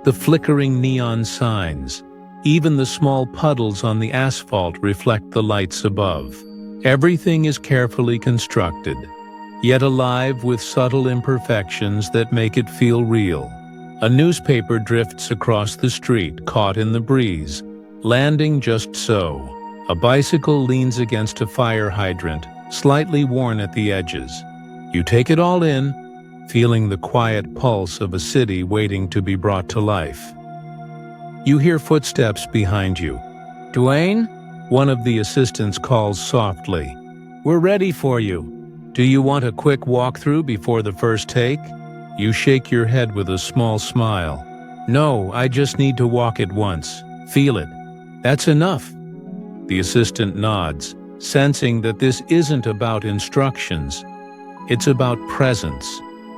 the flickering neon signs, even the small puddles on the asphalt reflect the lights above. Everything is carefully constructed, yet alive with subtle imperfections that make it feel real. A newspaper drifts across the street, caught in the breeze, landing just so. A bicycle leans against a fire hydrant, slightly worn at the edges. You take it all in, feeling the quiet pulse of a city waiting to be brought to life. You hear footsteps behind you. "Dwayne?" One of the assistants calls softly. "We're ready for you. Do you want a quick walkthrough before the first take?" You shake your head with a small smile. "No, I just need to walk it once. Feel it. That's enough." The assistant nods, sensing that this isn't about instructions. It's about presence.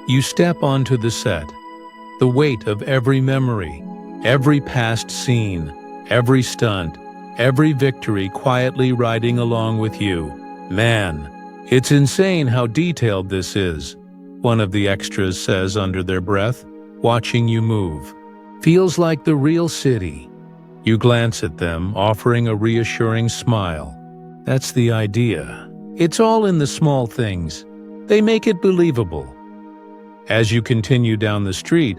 You step onto the set. The weight of every memory, every past scene, every stunt, every victory quietly riding along with you. "Man, it's insane how detailed this is," one of the extras says under their breath, watching you move. "Feels like the real city." You glance at them, offering a reassuring smile. That's the idea. It's all in the small things. They make it believable. As you continue down the street,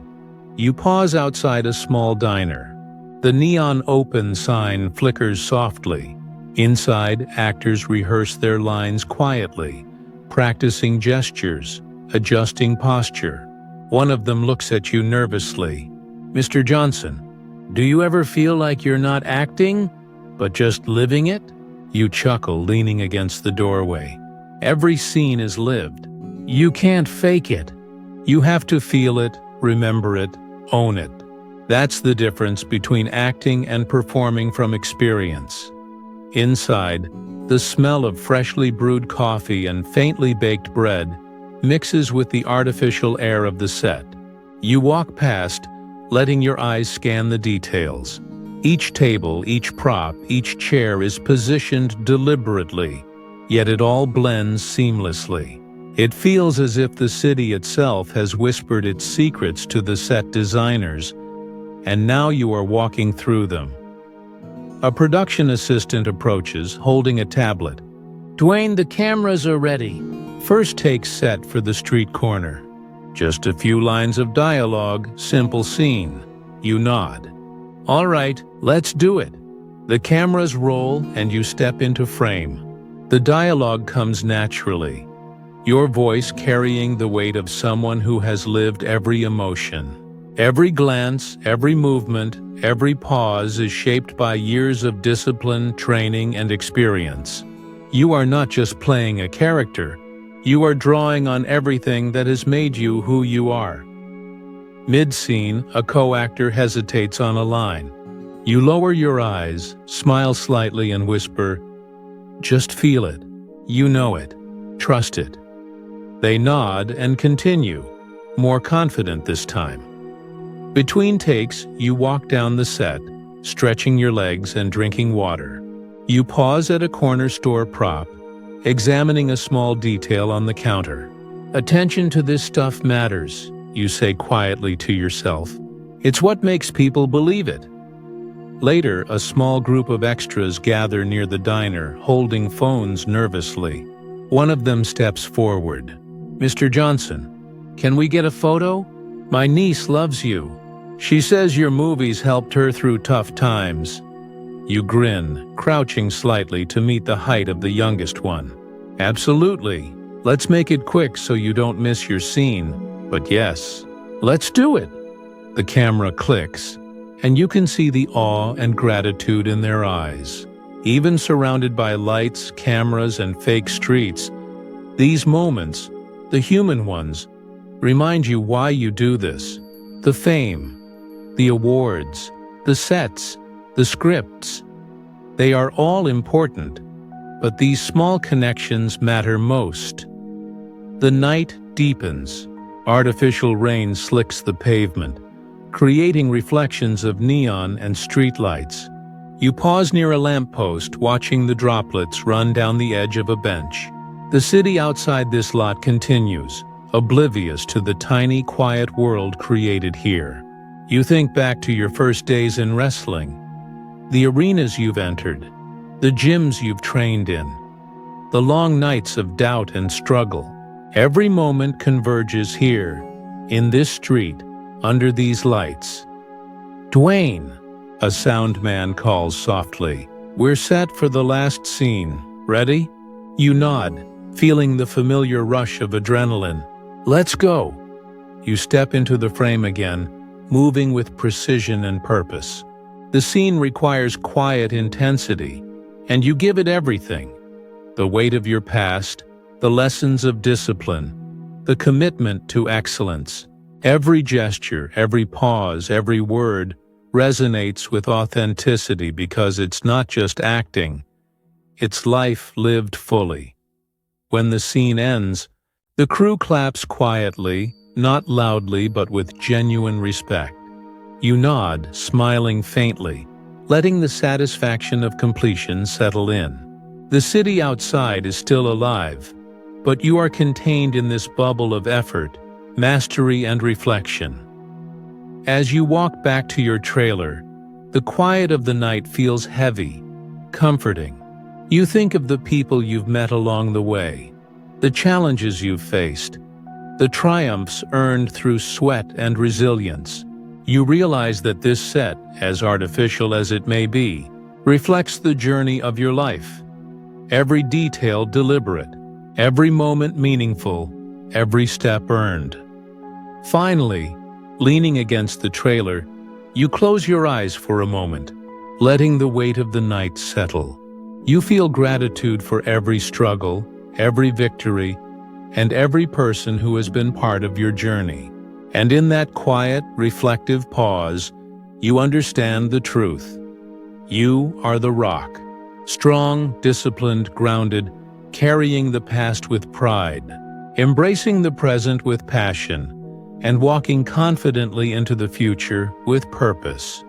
you pause outside a small diner. The neon open sign flickers softly. Inside, actors rehearse their lines quietly, practicing gestures, adjusting posture. One of them looks at you nervously. "Mr. Johnson, do you ever feel like you're not acting, but just living it?" You chuckle, leaning against the doorway. Every scene is lived. You can't fake it. You have to feel it, remember it, own it. That's the difference between acting and performing from experience. Inside, the smell of freshly brewed coffee and faintly baked bread mixes with the artificial air of the set. You walk past, letting your eyes scan the details. Each table, each prop, each chair is positioned deliberately, yet it all blends seamlessly. It feels as if the city itself has whispered its secrets to the set designers, and now you are walking through them. A production assistant approaches, holding a tablet. "Dwayne, the cameras are ready. First take set for the street corner." Just a few lines of dialogue, simple scene. You nod. "All right, let's do it." The cameras roll and you step into frame. The dialogue comes naturally, your voice carrying the weight of someone who has lived every emotion. Every glance, every movement, every pause is shaped by years of discipline, training, and experience. You are not just playing a character, you are drawing on everything that has made you who you are. Mid-scene, a co-actor hesitates on a line. You lower your eyes, smile slightly, and whisper, "Just feel it. You know it. Trust it." They nod and continue, more confident this time. Between takes, you walk down the set, stretching your legs and drinking water. You pause at a corner store prop, examining a small detail on the counter. "Attention to this stuff matters," you say quietly to yourself. "It's what makes people believe it." Later, a small group of extras gather near the diner, holding phones nervously. One of them steps forward. "Mr. Johnson, can we get a photo? My niece loves you. She says your movies helped her through tough times." You grin, crouching slightly to meet the height of the youngest one. "Absolutely. Let's make it quick so you don't miss your scene. But yes, let's do it." The camera clicks, and you can see the awe and gratitude in their eyes. Even surrounded by lights, cameras, and fake streets, these moments, the human ones, remind you why you do this. The fame, the awards, the sets, the scripts, they are all important, but these small connections matter most. The night deepens. Artificial rain slicks the pavement, creating reflections of neon and streetlights. You pause near a lamppost, watching the droplets run down the edge of a bench. The city outside this lot continues, oblivious to the tiny, quiet world created here. You think back to your first days in wrestling, the arenas you've entered, the gyms you've trained in, the long nights of doubt and struggle. Every moment converges here, in this street, under these lights. "Dwayne," a sound man calls softly. "We're set for the last scene. Ready?" You nod, feeling the familiar rush of adrenaline. "Let's go." You step into the frame again, moving with precision and purpose. The scene requires quiet intensity, and you give it everything. The weight of your past, the lessons of discipline, the commitment to excellence. Every gesture, every pause, every word resonates with authenticity because it's not just acting, it's life lived fully. When the scene ends, the crew claps quietly, not loudly but with genuine respect. You nod, smiling faintly, letting the satisfaction of completion settle in. The city outside is still alive, but you are contained in this bubble of effort, mastery, and reflection. As you walk back to your trailer, the quiet of the night feels heavy, comforting. You think of the people you've met along the way, the challenges you've faced, the triumphs earned through sweat and resilience. You realize that this set, as artificial as it may be, reflects the journey of your life. Every detail deliberate, every moment meaningful, every step earned. Finally, leaning against the trailer, you close your eyes for a moment, letting the weight of the night settle. You feel gratitude for every struggle, every victory, and every person who has been part of your journey. And in that quiet, reflective pause, you understand the truth. You are the rock, strong, disciplined, grounded, carrying the past with pride, embracing the present with passion, and walking confidently into the future with purpose.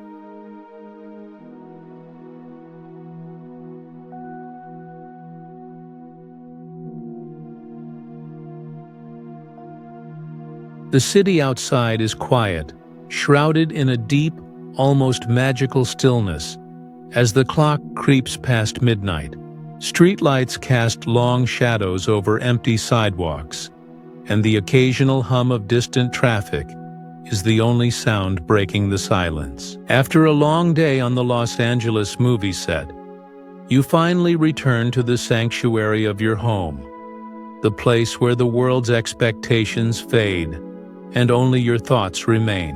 The city outside is quiet, shrouded in a deep, almost magical stillness. As the clock creeps past midnight, streetlights cast long shadows over empty sidewalks, and the occasional hum of distant traffic is the only sound breaking the silence. After a long day on the Los Angeles movie set, you finally return to the sanctuary of your home, the place where the world's expectations fade and only your thoughts remain.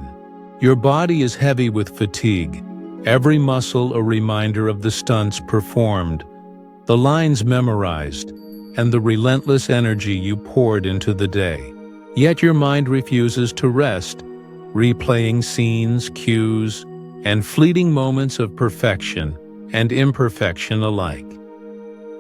Your body is heavy with fatigue, every muscle a reminder of the stunts performed, the lines memorized, and the relentless energy you poured into the day. Yet your mind refuses to rest, replaying scenes, cues, and fleeting moments of perfection and imperfection alike.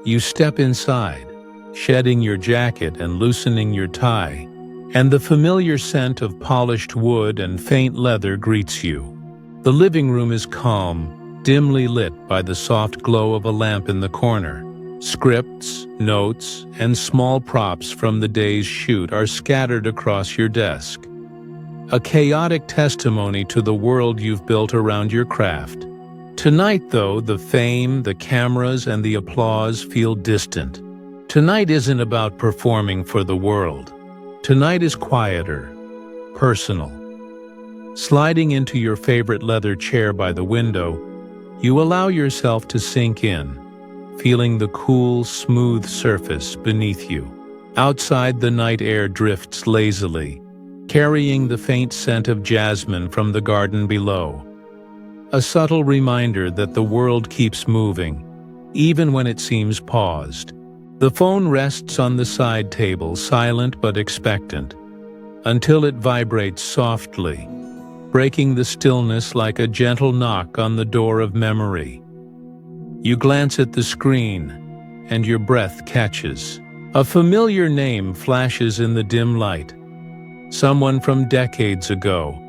You step inside, shedding your jacket and loosening your tie, and the familiar scent of polished wood and faint leather greets you. The living room is calm, dimly lit by the soft glow of a lamp in the corner. Scripts, notes, and small props from the day's shoot are scattered across your desk. A chaotic testimony to the world you've built around your craft. Tonight, though, the fame, the cameras, and the applause feel distant. Tonight isn't about performing for the world. Tonight is quieter, personal. Sliding into your favorite leather chair by the window, you allow yourself to sink in, feeling the cool, smooth surface beneath you. Outside, the night air drifts lazily, carrying the faint scent of jasmine from the garden below. A subtle reminder that the world keeps moving, even when it seems paused. The phone rests on the side table, silent but expectant, until it vibrates softly, breaking the stillness like a gentle knock on the door of memory. You glance at the screen, and your breath catches. A familiar name flashes in the dim light. Someone from decades ago,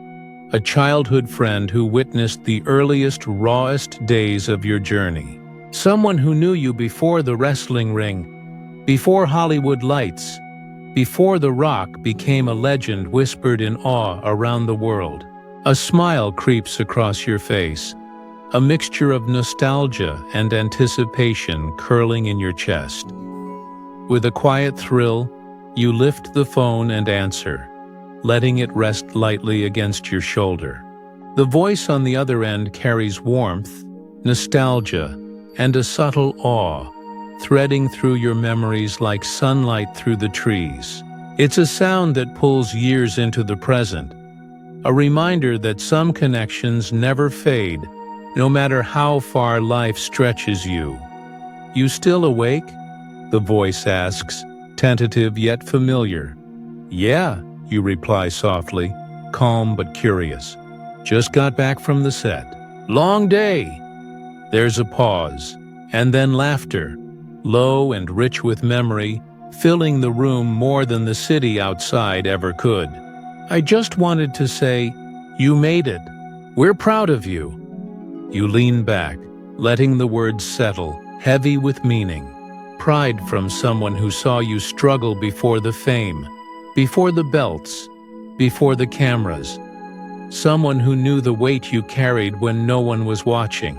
a childhood friend who witnessed the earliest, rawest days of your journey. Someone who knew you before the wrestling ring, before Hollywood lights, before The Rock became a legend whispered in awe around the world. A smile creeps across your face, a mixture of nostalgia and anticipation curling in your chest. With a quiet thrill, you lift the phone and answer, letting it rest lightly against your shoulder. The voice on the other end carries warmth, nostalgia, and a subtle awe, threading through your memories like sunlight through the trees. It's a sound that pulls years into the present, a reminder that some connections never fade, no matter how far life stretches you. "You still awake?" the voice asks, tentative yet familiar. "Yeah," you reply softly, calm but curious. "Just got back from the set. Long day." There's a pause, and then laughter, low and rich with memory, filling the room more than the city outside ever could. "I just wanted to say, you made it. We're proud of you." You lean back, letting the words settle, heavy with meaning. Pride from someone who saw you struggle before the fame, before the belts, before the cameras. Someone who knew the weight you carried when no one was watching.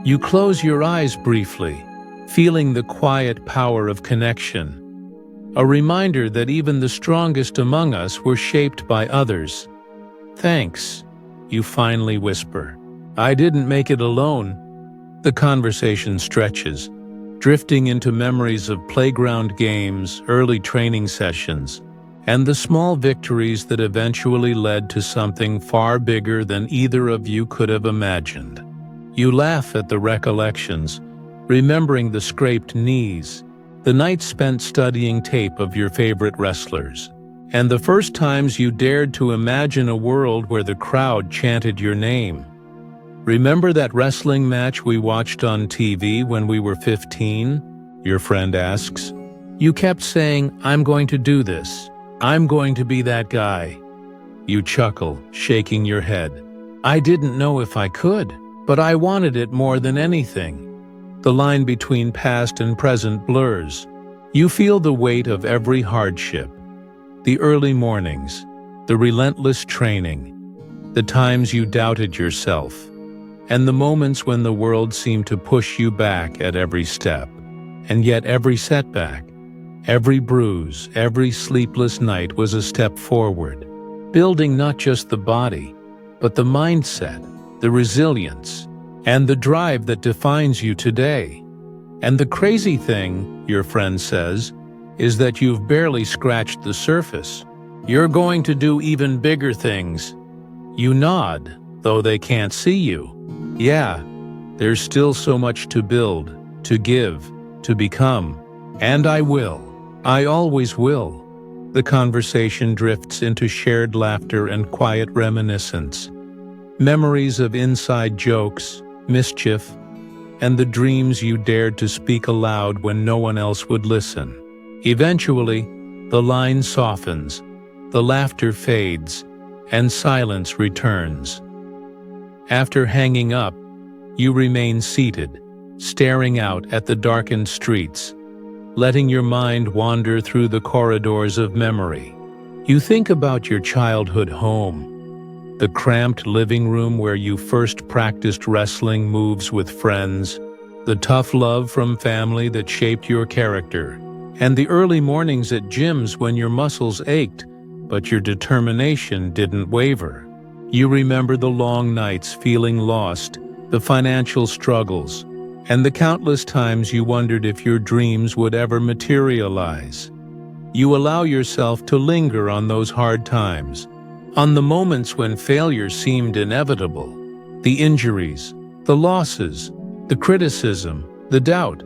You close your eyes briefly, feeling the quiet power of connection. A reminder that even the strongest among us were shaped by others. "Thanks," you finally whisper. "I didn't make it alone." The conversation stretches, drifting into memories of playground games, early training sessions, and the small victories that eventually led to something far bigger than either of you could have imagined. You laugh at the recollections, remembering the scraped knees, the nights spent studying tape of your favorite wrestlers, and the first times you dared to imagine a world where the crowd chanted your name. "Remember that wrestling match we watched on TV when we were 15? Your friend asks. "You kept saying, 'I'm going to do this. I'm going to be that guy.'" You chuckle, shaking your head. "I didn't know if I could, but I wanted it more than anything." The line between past and present blurs. You feel the weight of every hardship. The early mornings, the relentless training, the times you doubted yourself, and the moments when the world seemed to push you back at every step. And yet every setback, every bruise, every sleepless night was a step forward, building not just the body, but the mindset, the resilience, and the drive that defines you today. And the crazy thing, your friend says, is that you've barely scratched the surface. You're going to do even bigger things. You nod, though they can't see you. "Yeah, there's still so much to build, to give, to become. And I will. I always will." The conversation drifts into shared laughter and quiet reminiscence. Memories of inside jokes, mischief, and the dreams you dared to speak aloud when no one else would listen. Eventually, the line softens, the laughter fades, and silence returns. After hanging up, you remain seated, staring out at the darkened streets, letting your mind wander through the corridors of memory. You think about your childhood home, the cramped living room where you first practiced wrestling moves with friends, the tough love from family that shaped your character, and the early mornings at gyms when your muscles ached, but your determination didn't waver. You remember the long nights feeling lost, the financial struggles, and the countless times you wondered if your dreams would ever materialize. You allow yourself to linger on those hard times, on the moments when failure seemed inevitable, the injuries, the losses, the criticism, the doubt.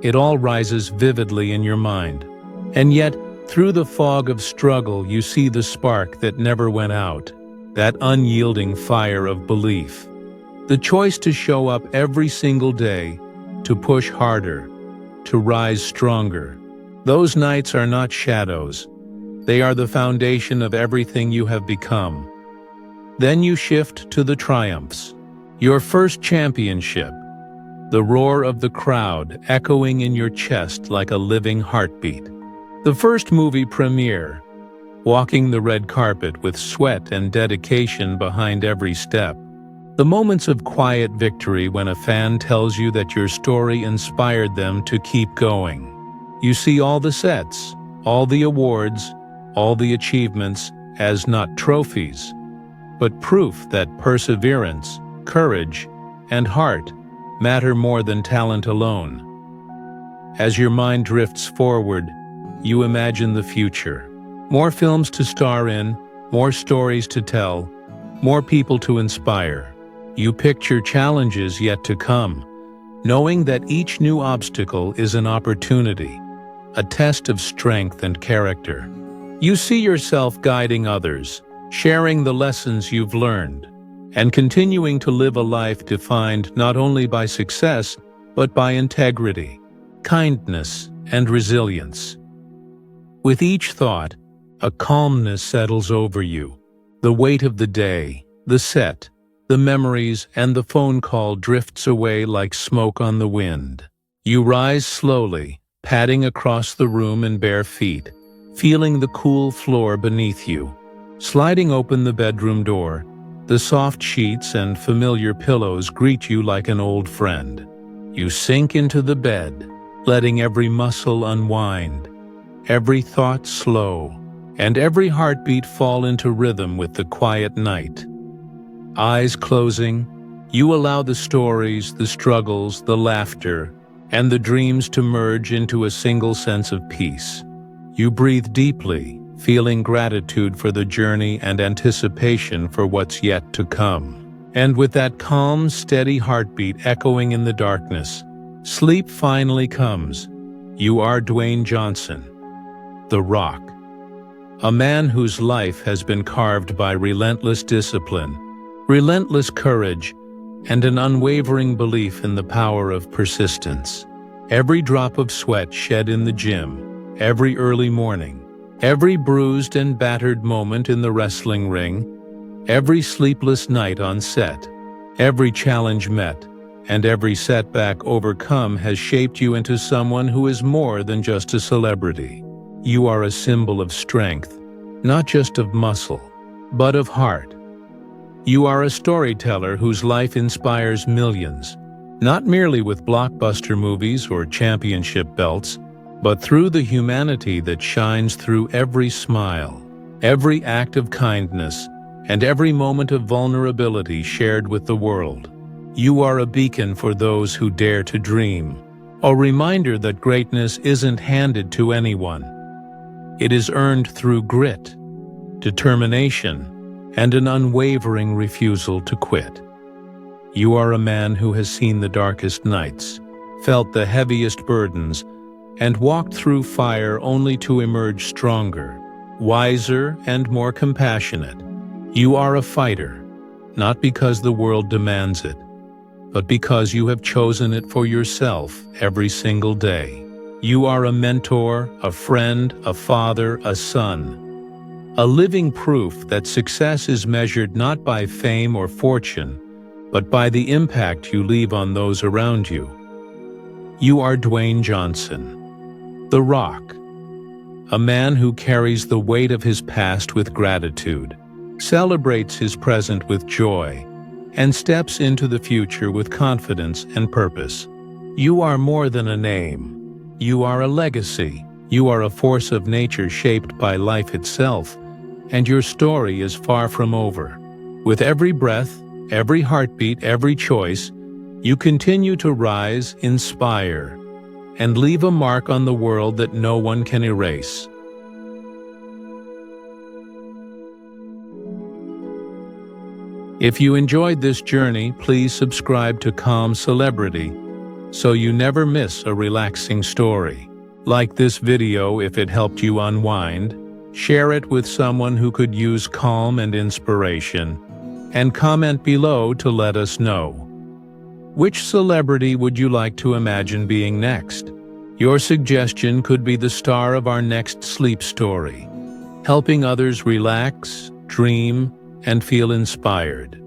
It all rises vividly in your mind. And yet, through the fog of struggle, you see the spark that never went out, that unyielding fire of belief. The choice to show up every single day, to push harder, to rise stronger. Those nights are not shadows. They are the foundation of everything you have become. Then you shift to the triumphs. Your first championship, the roar of the crowd echoing in your chest like a living heartbeat. The first movie premiere, walking the red carpet with sweat and dedication behind every step. The moments of quiet victory when a fan tells you that your story inspired them to keep going. You see all the sets, all the awards, all the achievements as not trophies, but proof that perseverance, courage, and heart matter more than talent alone. As your mind drifts forward, you imagine the future. More films to star in, more stories to tell, more people to inspire. You picture challenges yet to come, knowing that each new obstacle is an opportunity, a test of strength and character. You see yourself guiding others, sharing the lessons you've learned, and continuing to live a life defined not only by success, but by integrity, kindness, and resilience. With each thought, a calmness settles over you. The weight of the day, the set, the memories, and the phone call drifts away like smoke on the wind. You rise slowly, padding across the room in bare feet, feeling the cool floor beneath you. Sliding open the bedroom door, the soft sheets and familiar pillows greet you like an old friend. You sink into the bed, letting every muscle unwind, every thought slow, and every heartbeat fall into rhythm with the quiet night. Eyes closing, you allow the stories, the struggles, the laughter, and the dreams to merge into a single sense of peace. You breathe deeply, feeling gratitude for the journey and anticipation for what's yet to come. And with that calm, steady heartbeat echoing in the darkness, sleep finally comes. You are Dwayne Johnson, The Rock, a man whose life has been carved by relentless discipline, relentless courage, and an unwavering belief in the power of persistence. Every drop of sweat shed in the gym, every early morning, every bruised and battered moment in the wrestling ring, every sleepless night on set, every challenge met, and every setback overcome has shaped you into someone who is more than just a celebrity. You are a symbol of strength, not just of muscle, but of heart. You are a storyteller whose life inspires millions, not merely with blockbuster movies or championship belts, but through the humanity that shines through every smile, every act of kindness, and every moment of vulnerability shared with the world. You are a beacon for those who dare to dream, a reminder that greatness isn't handed to anyone. It is earned through grit, determination, and an unwavering refusal to quit. You are a man who has seen the darkest nights, felt the heaviest burdens, and walked through fire only to emerge stronger, wiser, and more compassionate. You are a fighter, not because the world demands it, but because you have chosen it for yourself every single day. You are a mentor, a friend, a father, a son, a living proof that success is measured not by fame or fortune, but by the impact you leave on those around you. You are Dwayne Johnson, The Rock, a man who carries the weight of his past with gratitude, celebrates his present with joy, and steps into the future with confidence and purpose. You are more than a name. You are a legacy. You are a force of nature shaped by life itself, and your story is far from over. With every breath, every heartbeat, every choice, you continue to rise, inspire, and leave a mark on the world that no one can erase. If you enjoyed this journey, please subscribe to Calm Celebrity so you never miss a relaxing story. Like this video if it helped you unwind, share it with someone who could use calm and inspiration, and comment below to let us know. Which celebrity would you like to imagine being next? Your suggestion could be the star of our next sleep story, helping others relax, dream, and feel inspired.